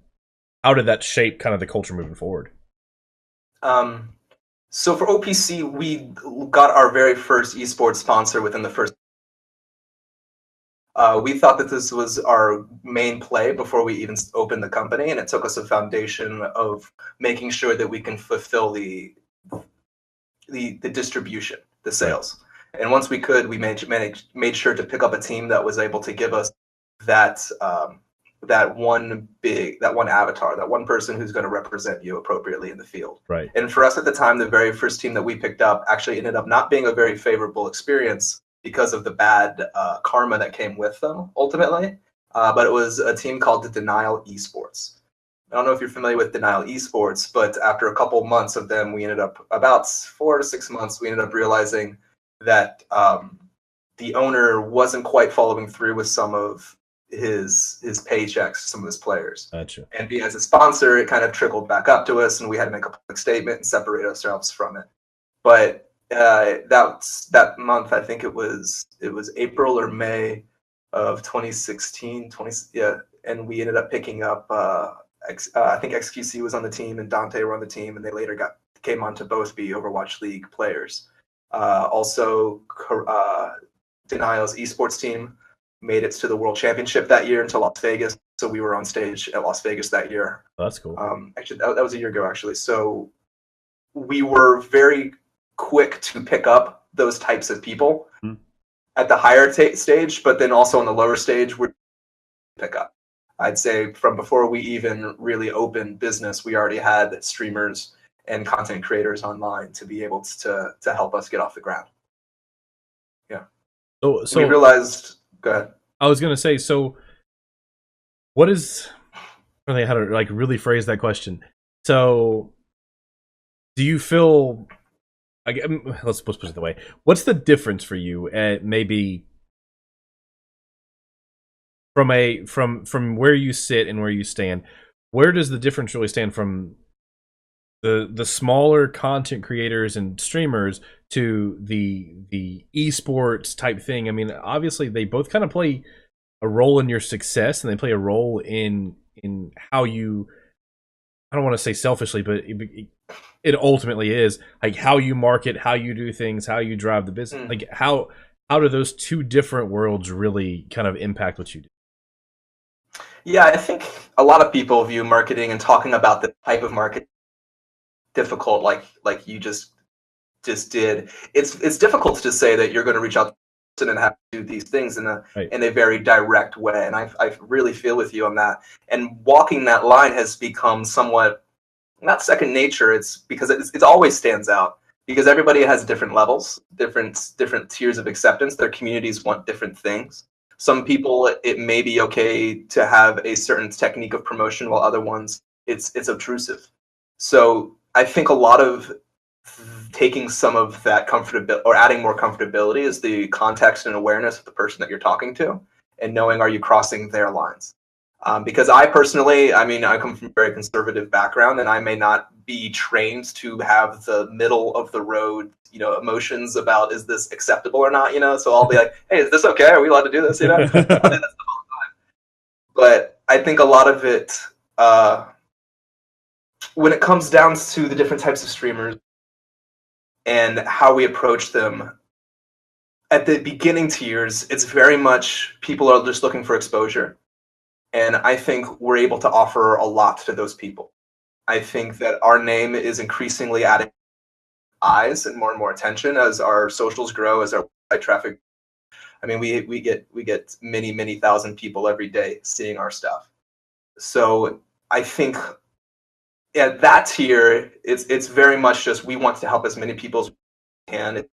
that shape kind of the culture moving forward? So for OPC, we got our very first esports sponsor within the first. We thought that this was our main play before we even opened the company, and it took us a foundation of making sure that we can fulfill the distribution, the sales. And once we could, we made sure to pick up a team that was able to give us that one avatar, that one person who's going to represent you appropriately in the field. Right. And for us at the time, the very first team that we picked up actually ended up not being a very favorable experience because of the bad karma that came with them ultimately. But it was a team called Denial Esports. I don't know if you're familiar with Denial Esports, but after a couple months of them, we ended up about 4 to 6 months, we ended up realizing that the owner wasn't quite following through with some of his paychecks, some of his players. Gotcha. And being as a sponsor, it kind of trickled back up to us, and we had to make a public statement and separate ourselves from it. But that month, I think it was April or May of 2016, and we ended up picking up. I think XQC was on the team and Dante were on the team, and they later came on to both be Overwatch League players. Also, Denial's esports team made it to the World Championship that year into Las Vegas, so we were on stage at Las Vegas that year. Oh, that's cool. Actually, that was a year ago, actually. So we were very quick to pick up those types of people at the higher stage, but then also on the lower stage, we're pick up. I'd say from before we even really opened business, we already had streamers and content creators online to be able to help us get off the ground. Yeah. So we realized. Go ahead. I was gonna say. So, what is? I don't know how to like really phrase that question. So, do you feel? Let's put it the way. What's the difference for you? Maybe from where you sit and where you stand. Where does the difference really stand from the smaller content creators and streamers to the esports type thing? I mean, obviously they both kind of play a role in your success, and they play a role in how you, I don't want to say selfishly, but it ultimately is like how you market, how you do things, how you drive the business. Like how do those two different worlds really kind of impact what you do? Yeah, I think a lot of people view marketing and talking about the type of marketing difficult, like you just did. It's difficult to say that you're going to reach out to them and have to do these things in a very direct way. And I really feel with you on that. And walking that line has become somewhat not second nature. It's because it always stands out because everybody has different levels, different tiers of acceptance. Their communities want different things. Some people, it may be okay to have a certain technique of promotion, while other ones, it's obtrusive. So I think a lot of taking some of that comfortability or adding more comfortability is the context and awareness of the person that you're talking to, and knowing, are you crossing their lines? Because I personally, I come from a very conservative background, and I may not be trained to have the middle of the road, emotions about, is this acceptable or not, so I'll be like, hey, is this okay? Are we allowed to do this? I do that stuff all the time. But I think a lot of it, when it comes down to the different types of streamers and how we approach them, at the beginning tiers, it's very much people are just looking for exposure. And I think we're able to offer a lot to those people. I think that our name is increasingly adding eyes and more attention as our socials grow, as our website traffic. I mean, we get many thousand people every day seeing our stuff. So I think at that tier, it's very much just we want to help as many people as we can.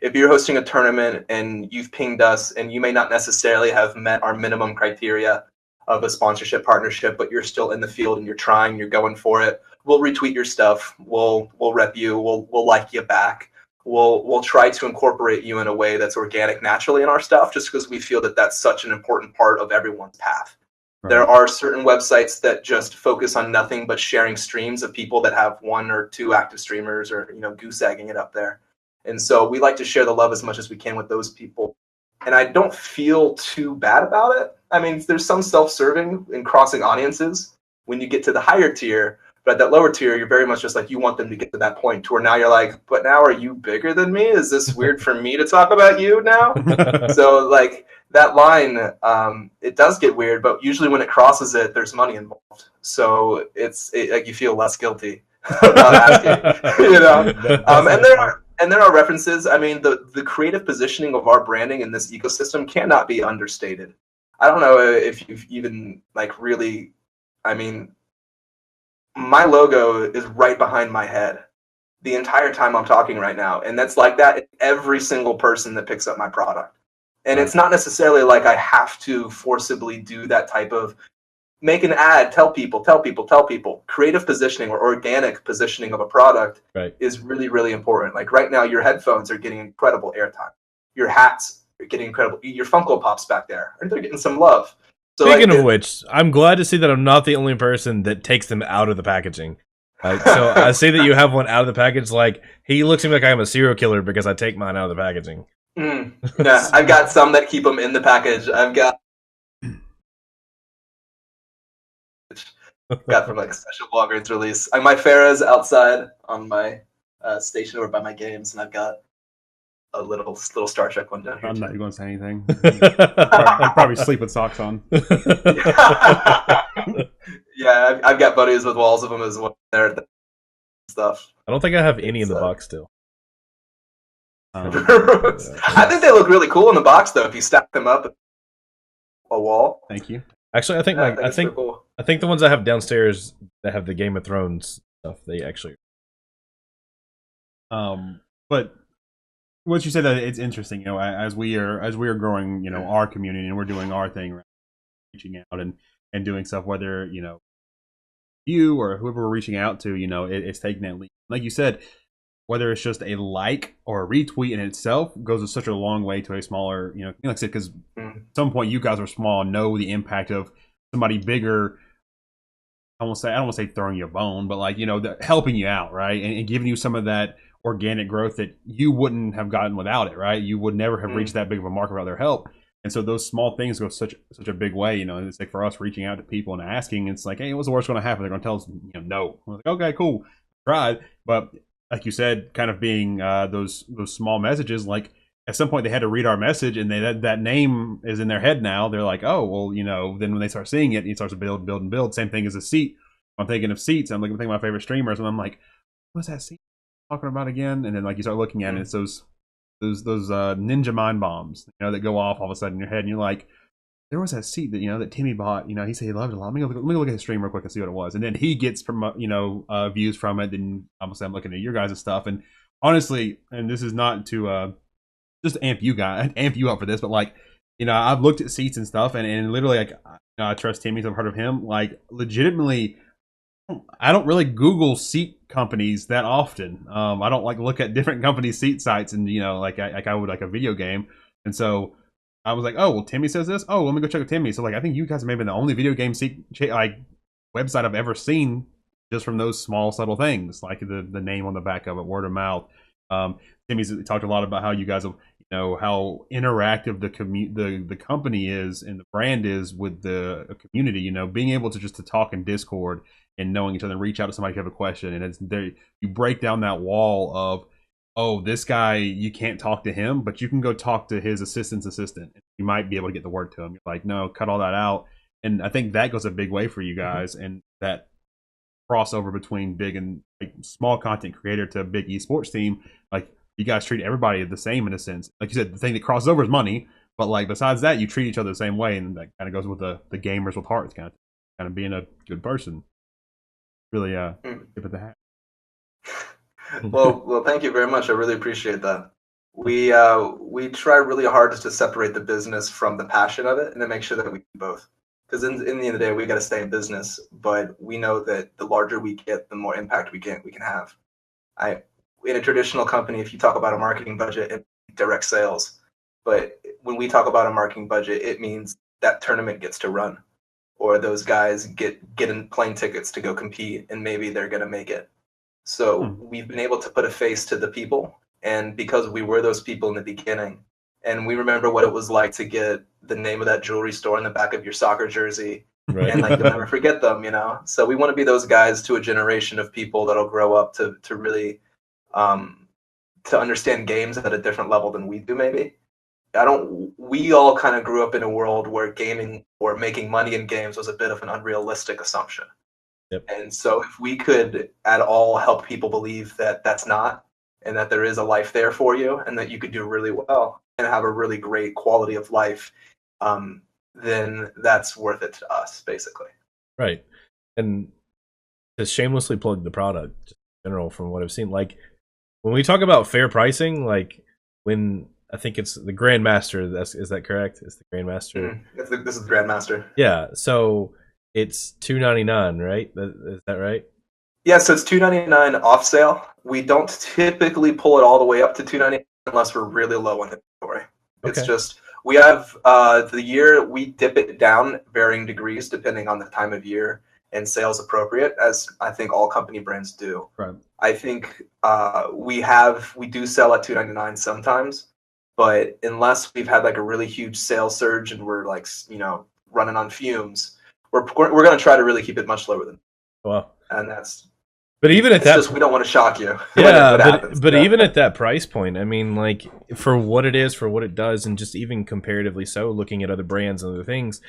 If you're hosting a tournament and you've pinged us and you may not necessarily have met our minimum criteria of a sponsorship partnership, but you're still in the field and you're trying, you're going for it, we'll retweet your stuff. We'll rep you. We'll like you back. We'll try to incorporate you in a way that's organic naturally in our stuff, just because we feel that that's such an important part of everyone's path. Right. There are certain websites that just focus on nothing but sharing streams of people that have 1 or 2 active streamers, or goose egging it up there. And so we like to share the love as much as we can with those people. And I don't feel too bad about it. I mean, there's some self-serving and crossing audiences when you get to the higher tier, but at that lower tier, you're very much just like, you want them to get to that point to where now you're like, but now are you bigger than me? Is this weird for me to talk about you now? So like that line, it does get weird, but usually when it crosses it, there's money involved. So like you feel less guilty about asking, And there are references. I mean, the creative positioning of our branding in this ecosystem cannot be understated. I don't know if you've even really, I mean, my logo is right behind my head the entire time I'm talking right now. And that's like that in every single person that picks up my product. And it's not necessarily like I have to forcibly do that type of make an ad, tell people. Creative positioning or organic positioning of a product is really, really important. Like right now, your headphones are getting incredible airtime. Your hats are getting incredible. Your Funko Pops back there, they're getting some love. So Speaking of which, I'm glad to see that I'm not the only person that takes them out of the packaging. So I see that you have one out of the package. Like, he looks at me like I'm a serial killer because I take mine out of the packaging. Yeah, I've got some that keep them in the package. I've got from a special Walgreens release. My Farah's outside on my station over by my games, and I've got a little Star Trek one down here. I'm not going to say anything. I'd probably sleep with socks on. Yeah, I've got buddies with walls of them as well. There, stuff. I don't think I have any in the box still. I think they look really cool in the box, though. If you stack them up a wall. Thank you. Actually, I think the ones I have downstairs that have the Game of Thrones stuff, they actually. But what you said, that it's interesting, as we are growing, our community, and we're doing our thing, reaching out and doing stuff, whether you or whoever we're reaching out to, it's taking that leap. Like you said, whether it's just a like or a retweet in itself goes such a long way to a smaller, like I said, because at some point you guys are small and know the impact of somebody bigger. I don't want to say throwing you a bone, but helping you out, right, and giving you some of that organic growth that you wouldn't have gotten without it, right? You would never have reached that big of a mark without their help. And so those small things go such a big way, and it's like for us reaching out to people and asking, it's like, hey, what's the worst going to happen? They're going to tell us, no. We're like, okay, cool, tried. But like you said, kind of being those small messages, like at some point they had to read our message, and that name is in their head now. They're like, oh, well, then when they start seeing it, it starts to build. Same thing as a seat. I'm thinking of seats. I'm thinking of my favorite streamers, and I'm like, what's that seat talking about again? And then you start looking at it, it's those ninja mind bombs, that go off all of a sudden in your head, and you're like, there was that seat that that Timmy bought. He said he loved it a lot. Let me look at his stream real quick and see what it was. And then he gets from views from it. Then obviously I'm looking at your guys' stuff. And honestly, and this is not to just amp you up for this, but I've looked at seats and stuff, and literally I trust Timmy, so I've heard of him. Legitimately, I don't really Google seat companies that often. I don't look at different companies' seat sites, and I would a video game. And so I was like, oh, well, Timmy says this. Oh, let me go check with Timmy. So I think you guys may have been the only video game seat website I've ever seen, just from those small subtle things, like the name on the back of it, word of mouth. Timmy's talked a lot about how you guys will know, how interactive the company is and the brand is with the community. You know, being able to talk in Discord and knowing each other, and reach out to somebody if you have a question, and it's there. You break down that wall of, oh, this guy, you can't talk to him, but you can go talk to his assistant's assistant. You might be able to get the word to him. You're like, no, cut all that out. And I think that goes a big way for you guys, and that crossover between big and like small content creator to a big esports team. Like, you guys treat everybody the same in a sense. Like you said, the thing that crosses over is money, but like besides that, you treat each other the same way, and that kind of goes with the gamers with hearts, kind of being a good person. Really, tip of the hat. Well, thank you very much. I really appreciate that. We try really hard to separate the business from the passion of it, and to make sure that we do both. Because in the end of the day, we got to stay in business, but we know that the larger we get, the more impact we can have. In a traditional company, if you talk about a marketing budget, it's direct sales. But when we talk about a marketing budget, it means that tournament gets to run, or those guys get in plane tickets to go compete, and maybe they're going to make it. So we've been able to put a face to the people, and because we were those people in the beginning, and we remember what it was like to get the name of that jewelry store in the back of your soccer jersey, right. And like you'll never forget them, you know. So we want to be those guys to a generation of people that'll grow up to really to understand games at a different level than we do. Maybe we all kind of grew up in a world where gaming or making money in games was a bit of an unrealistic assumption. Yep. And so if we could at all help people believe that that's not, and that there is a life there for you, and that you could do really well and have a really great quality of life, then that's worth it to us, basically. Right. And to shamelessly plug the product in general, from what I've seen, like when we talk about fair pricing, like when I think it's the Grandmaster, is that correct? It's the Grandmaster. Mm-hmm. This is the Grandmaster. Yeah. So it's $299, right? Is that right? Yeah, so it's $299 off sale. We don't typically pull it all the way up to $299 unless we're really low on inventory. Okay. It's just we have the year we dip it down varying degrees depending on the time of year and sales appropriate, as I think all company brands do. Right. I think we do sell at $299 sometimes, but unless we've had like a really huge sales surge and we're like, you know, running on fumes, we're going to try to really keep it much lower than. Well, and that's. But even at that, we don't want to shock you. Yeah, but even at that price point, I mean, like for what it is, for what it does, and just even comparatively so, looking at other brands and other things,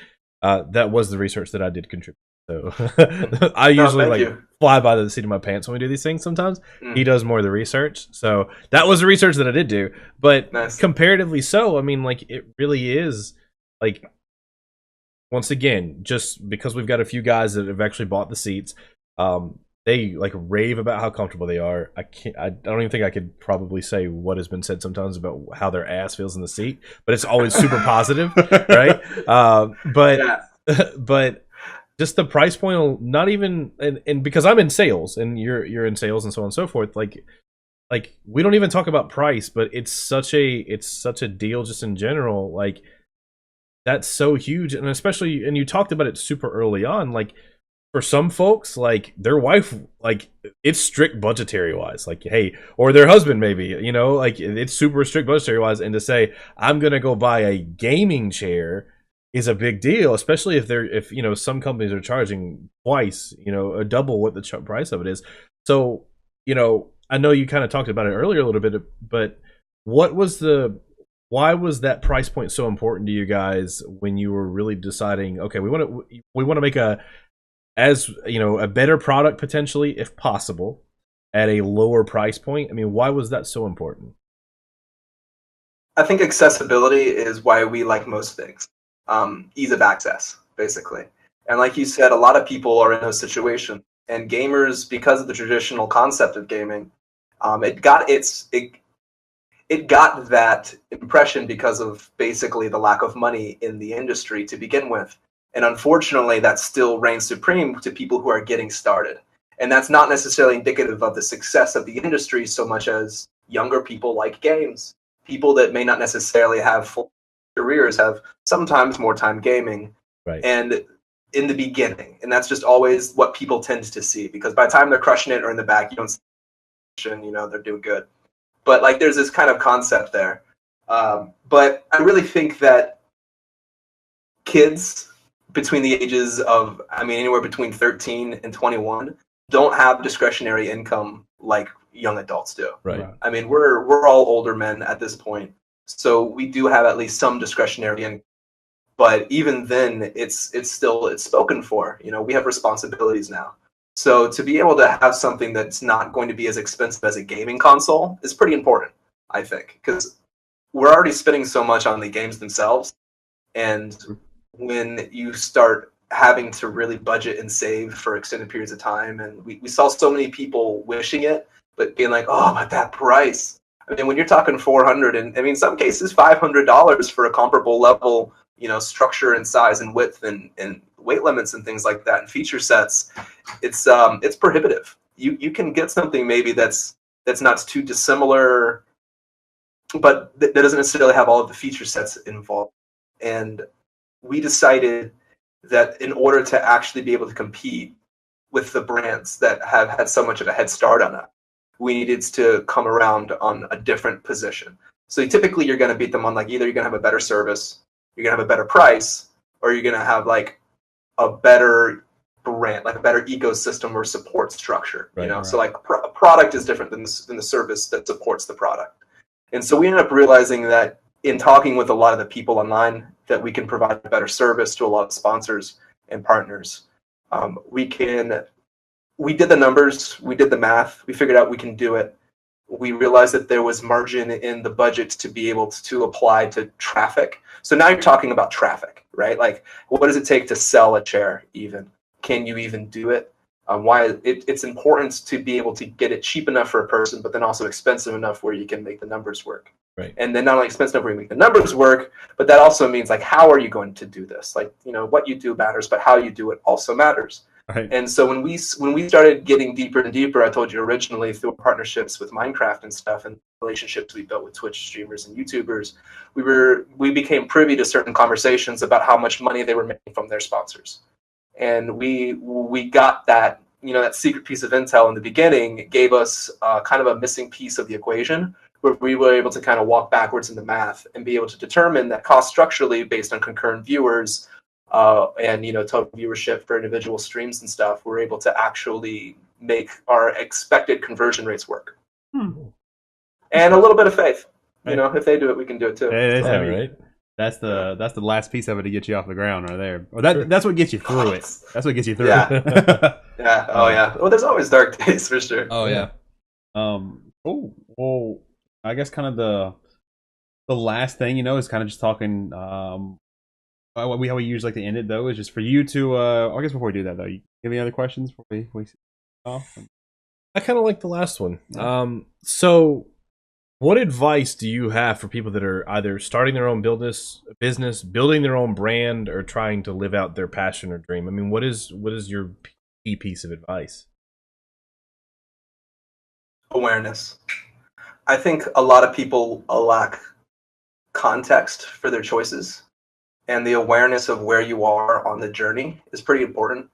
that was the research that I did contribute. So I usually fly by the seat of my pants when we do these things. Sometimes he does more of the research, so that was the research that I did do. But comparatively so, I mean, like it really is like. Once again, just because we've got a few guys that have actually bought the seats, they like rave about how comfortable they are. I don't even think I could probably say what has been said sometimes about how their ass feels in the seat, but it's always super positive, right? But just the price point, not even, and because I'm in sales and you're in sales and so on and so forth, like we don't even talk about price, but it's such a deal just in general, like. That's so huge, and especially, and you talked about it super early on, like for some folks, like their wife, like it's strict budgetary wise, like hey, or their husband maybe, you know, like it's super strict budgetary wise, and to say I'm gonna go buy a gaming chair is a big deal, especially if you know some companies are charging twice, you know, a double what the price of it is. So you know, I know you kind of talked about it earlier a little bit, but why was that price point so important to you guys when you were really deciding, okay, we want to make a better product potentially, if possible, at a lower price point? I mean, why was that so important? I think accessibility is why we like most things. Ease of access, basically. And like you said, a lot of people are in those situations. And gamers, because of the traditional concept of gaming, it got that impression because of basically the lack of money in the industry to begin with. And unfortunately, that still reigns supreme to people who are getting started. And that's not necessarily indicative of the success of the industry so much as younger people like games. People that may not necessarily have full careers have sometimes more time gaming. Right. And in the beginning. And that's just always what people tend to see, because by the time they're crushing it or in the back, you don't see, you know, they're doing good. But like there's this kind of concept there. But I really think that kids between the ages of, anywhere between 13 and 21 don't have discretionary income like young adults do. Right. We're all older men at this point, so we do have at least some discretionary income. But even then, it's spoken for. We have responsibilities now. So to be able to have something that's not going to be as expensive as a gaming console is pretty important, I think, because we're already spending so much on the games themselves. And when you start having to really budget and save for extended periods of time, and we saw so many people wishing it, but being like, oh, but that price. When you're talking 400 and in some cases $500 for a comparable level, structure and size and width and weight limits and things like that and feature sets, it's prohibitive. You can get something maybe that's not too dissimilar, but that doesn't necessarily have all of the feature sets involved. And we decided that in order to actually be able to compete with the brands that have had so much of a head start on it, we needed to come around on a different position. So typically you're going to beat them on either you're going to have a better service, you're going to have a better price, or you're going to have a better brand, a better ecosystem or support structure. Right. So a product is different than the service that supports the product. And so we ended up realizing that in talking with a lot of the people online, that we can provide a better service to a lot of sponsors and partners. We did the numbers, we did the math, we figured out we can do it. We realized that there was margin in the budget to be able to apply to traffic. So now you're talking about traffic, right? What does it take to sell a chair even? Can you even do it? Why it's important to be able to get it cheap enough for a person, but then also expensive enough where you can make the numbers work. Right. And then not only expensive enough where you make the numbers work, but that also means how are you going to do this? What you do matters, but how you do it also matters. Right. And so when we started getting deeper and deeper, I told you originally through partnerships with Minecraft and stuff, and relationships we built with Twitch streamers and YouTubers, we became privy to certain conversations about how much money they were making from their sponsors. And we got that, that secret piece of intel in the beginning. It gave us kind of a missing piece of the equation, where we were able to kind of walk backwards in the math and be able to determine that cost structurally based on concurrent viewers and total viewership for individual streams and stuff, we're able to actually make our expected conversion rates work. And a little bit of faith. If they do it, we can do it too. Right. That's the last piece of it to get you off the ground right there. Or that's what gets you through it. That's what gets you through it. Yeah. Oh yeah. Well, there's always dark days for sure. Oh yeah. Oh well, I guess kind of the last thing, is kind of just talking. How we usually like to end it though is just for you to. I guess before we do that though, you have any other questions before we off? I kind of like the last one. So what advice do you have for people that are either starting their own business, building their own brand, or trying to live out their passion or dream? What is your key piece of advice? Awareness. I think a lot of people lack context for their choices, and the awareness of where you are on the journey is pretty important.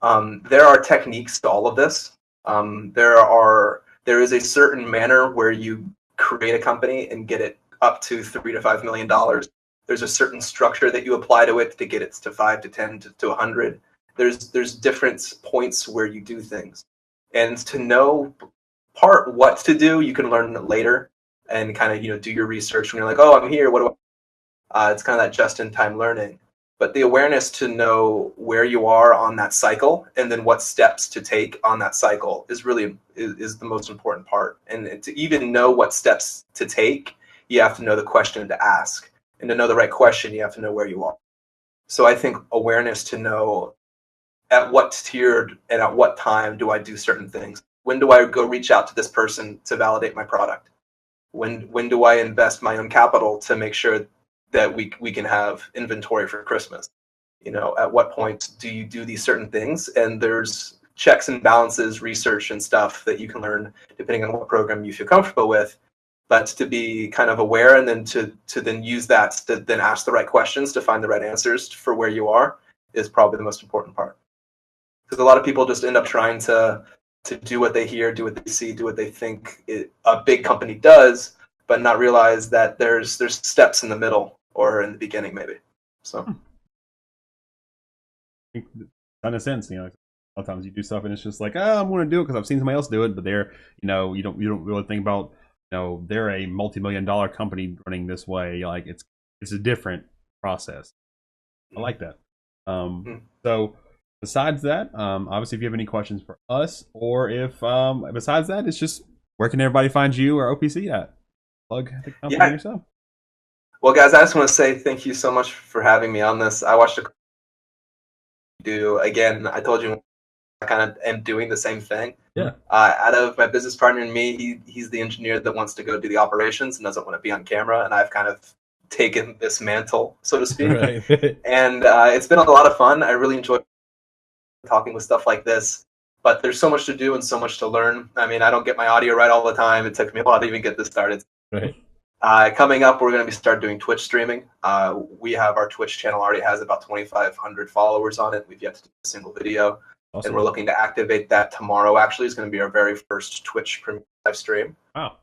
There are techniques to all of this. There is a certain manner where you create a company and get it up to $3 to $5 million. There's a certain structure that you apply to it to get it to 5 to 10 to 100. There's different points where you do things, and to know what to do, you can learn later and kind of do your research when you're like, oh, I'm here. What do I? It's kind of that just-in-time learning. But the awareness to know where you are on that cycle and then what steps to take on that cycle is really is the most important part. And to even know what steps to take, you have to know the question to ask. And to know the right question, you have to know where you are. So I think awareness to know at what tier and at what time do I do certain things. When do I go reach out to this person to validate my product? When do I invest my own capital to make sure that we can have inventory for Christmas? At what point do you do these certain things? And there's checks and balances, research and stuff that you can learn depending on what program you feel comfortable with. But to be kind of aware and then to then use that to then ask the right questions to find the right answers for where you are is probably the most important part. Because a lot of people just end up trying to do what they hear, do what they see, do what they think a big company does, but not realize that there's steps in the middle or in the beginning maybe. So ton of sense, you know. Sometimes you do stuff and it's just like, oh, I'm going to do it because I've seen somebody else do it, but they're, you know, you don't really think about, you know, they're a multi-million-dollar company running this way. Like it's a different process. I like that. So besides that, obviously, if you have any questions for us, or if besides that, it's just where can everybody find you or OPSeat at? Plug the company yourself. Well, guys, I just want to say thank you so much for having me on this. I watched again. I told you I kind of am doing the same thing. Yeah. Out of my business partner and me, he's the engineer that wants to go do the operations and doesn't want to be on camera, and I've kind of taken this mantle, so to speak. Right. And it's been a lot of fun. I really enjoy talking with stuff like this, but there's so much to do and so much to learn. I mean, I don't get my audio right all the time. It took me a while to even get this started. Right. Coming up, we're going to start doing Twitch streaming. We have our Twitch channel already has about 2,500 followers on it. We've yet to do a single video. Awesome. And we're looking to activate that tomorrow. Actually, it's going to be our very first Twitch live stream. Wow.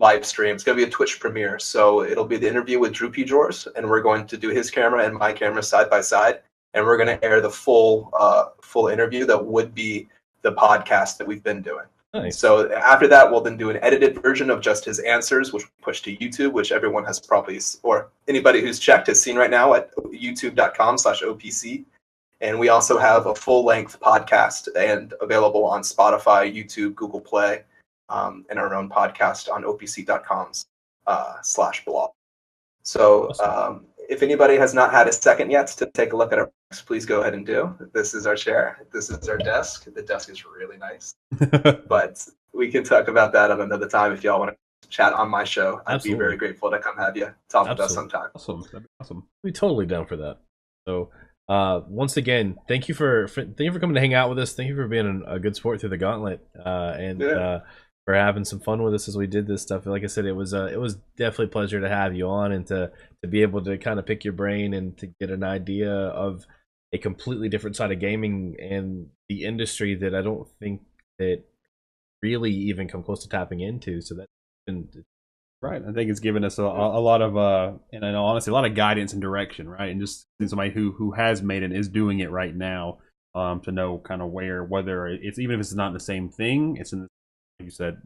Live stream. It's going to be a Twitch premiere. So it'll be the interview with Drew P. Jors, and we're going to do his camera and my camera side by side. And we're going to air the full interview that would be the podcast that we've been doing. Nice. So after that, we'll then do an edited version of just his answers, which we push to YouTube, which everyone has probably, or anybody who's checked has seen right now at youtube.com/OPSeat. And we also have a full-length podcast and available on Spotify, YouTube, Google Play, and our own podcast on opseat.com/blog. So awesome. If anybody has not had a second yet to take a look at our books, please go ahead and do. This is our chair. This is our desk. The desk is really nice. But we can talk about that at another time if y'all want to chat on my show. I'd be very grateful to come have you talk with us sometime. Awesome. That'd be awesome. We're totally down for that. So once again, thank you for coming to hang out with us. Thank you for being a good sport through the gauntlet, and for having some fun with us as we did this stuff. Like I said, it was definitely a pleasure to have you on and to be able to kind of pick your brain and to get an idea of a completely different side of gaming and the industry that I don't think that really even come close to tapping into. So that's been right. I think it's given us a lot of and honestly a lot of guidance and direction, right? And just somebody who has made it, is doing it right now, to know kind of whether it's, even if it's not the same thing, it's in the, like you said,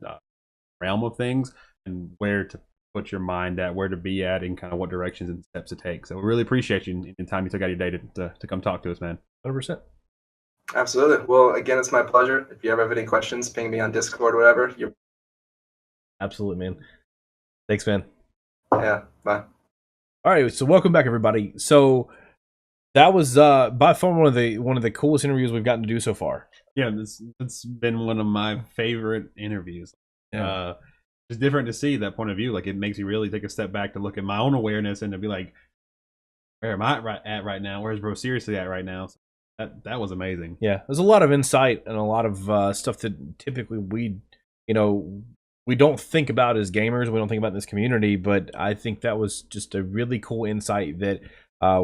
realm of things, and where to put your mind at, where to be at, and kind of what directions and steps to take. So we really appreciate you and the time you took out of your day to come talk to us, man. 100%. Absolutely. Well, again, it's my pleasure. If you ever have any questions, ping me on Discord or whatever. Absolutely, man. Thanks, man. Yeah, bye. All right, so welcome back, everybody. So that was by far one of the coolest interviews we've gotten to do so far. Yeah, it's been one of my favorite interviews. Yeah. It's different to see that point of view. Like, it makes you really take a step back to look at my own awareness and to be like, where am I at right now? Where's Bro Seriously at right now? So that was amazing. Yeah, there's a lot of insight and a lot of stuff that typically we don't think about as gamers. We don't think about in this community, but I think that was just a really cool insight that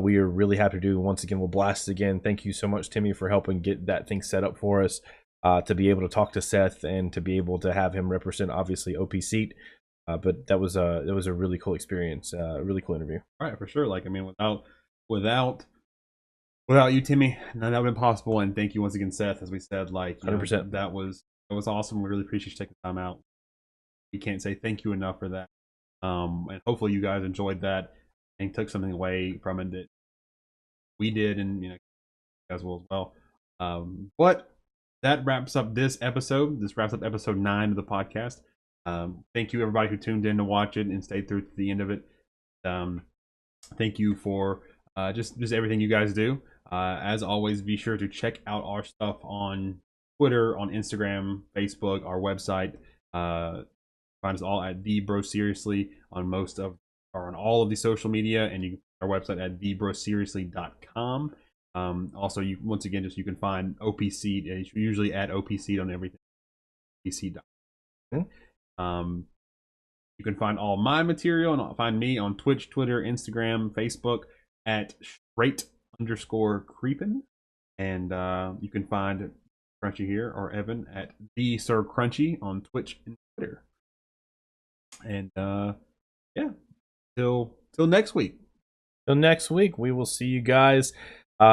we are really happy to do. Once again, we'll blast again. Thank you so much, Timmy, for helping get that thing set up for us, to be able to talk to Seth and to be able to have him represent, obviously, OPSeat. But that was a really cool experience, a really cool interview. All right, for sure. Like, I mean, without you, Timmy, none of that would have been possible. And thank you once again, Seth. As we said, like, 100%. That was awesome. We really appreciate you taking time out. We can't say thank you enough for that. And hopefully you guys enjoyed that and took something away from it that we did, and you guys will as well. But that wraps up this episode. This wraps up episode 9 of the podcast. Thank you, everybody who tuned in to watch it and stayed through to the end of it. Thank you for just everything you guys do. As always, be sure to check out our stuff on Twitter, on Instagram, Facebook, our website. Find us all at The Bro Seriously on on all of the social media, and you can find our website at thebroseriously.com. Also, you can find OPSeat. It's usually at OPSeat on everything. OPSeat.com. You can find all my material and find me on Twitch, Twitter, Instagram, Facebook at straight_creepin. And you can find Crunchy here, or Evan, at the Sir Crunchy on Twitch and Twitter. And yeah, till next week. Till next week, we will see you guys.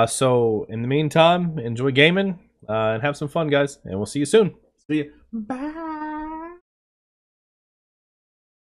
So in the meantime, enjoy gaming and have some fun, guys. And we'll see you soon. See you. Bye.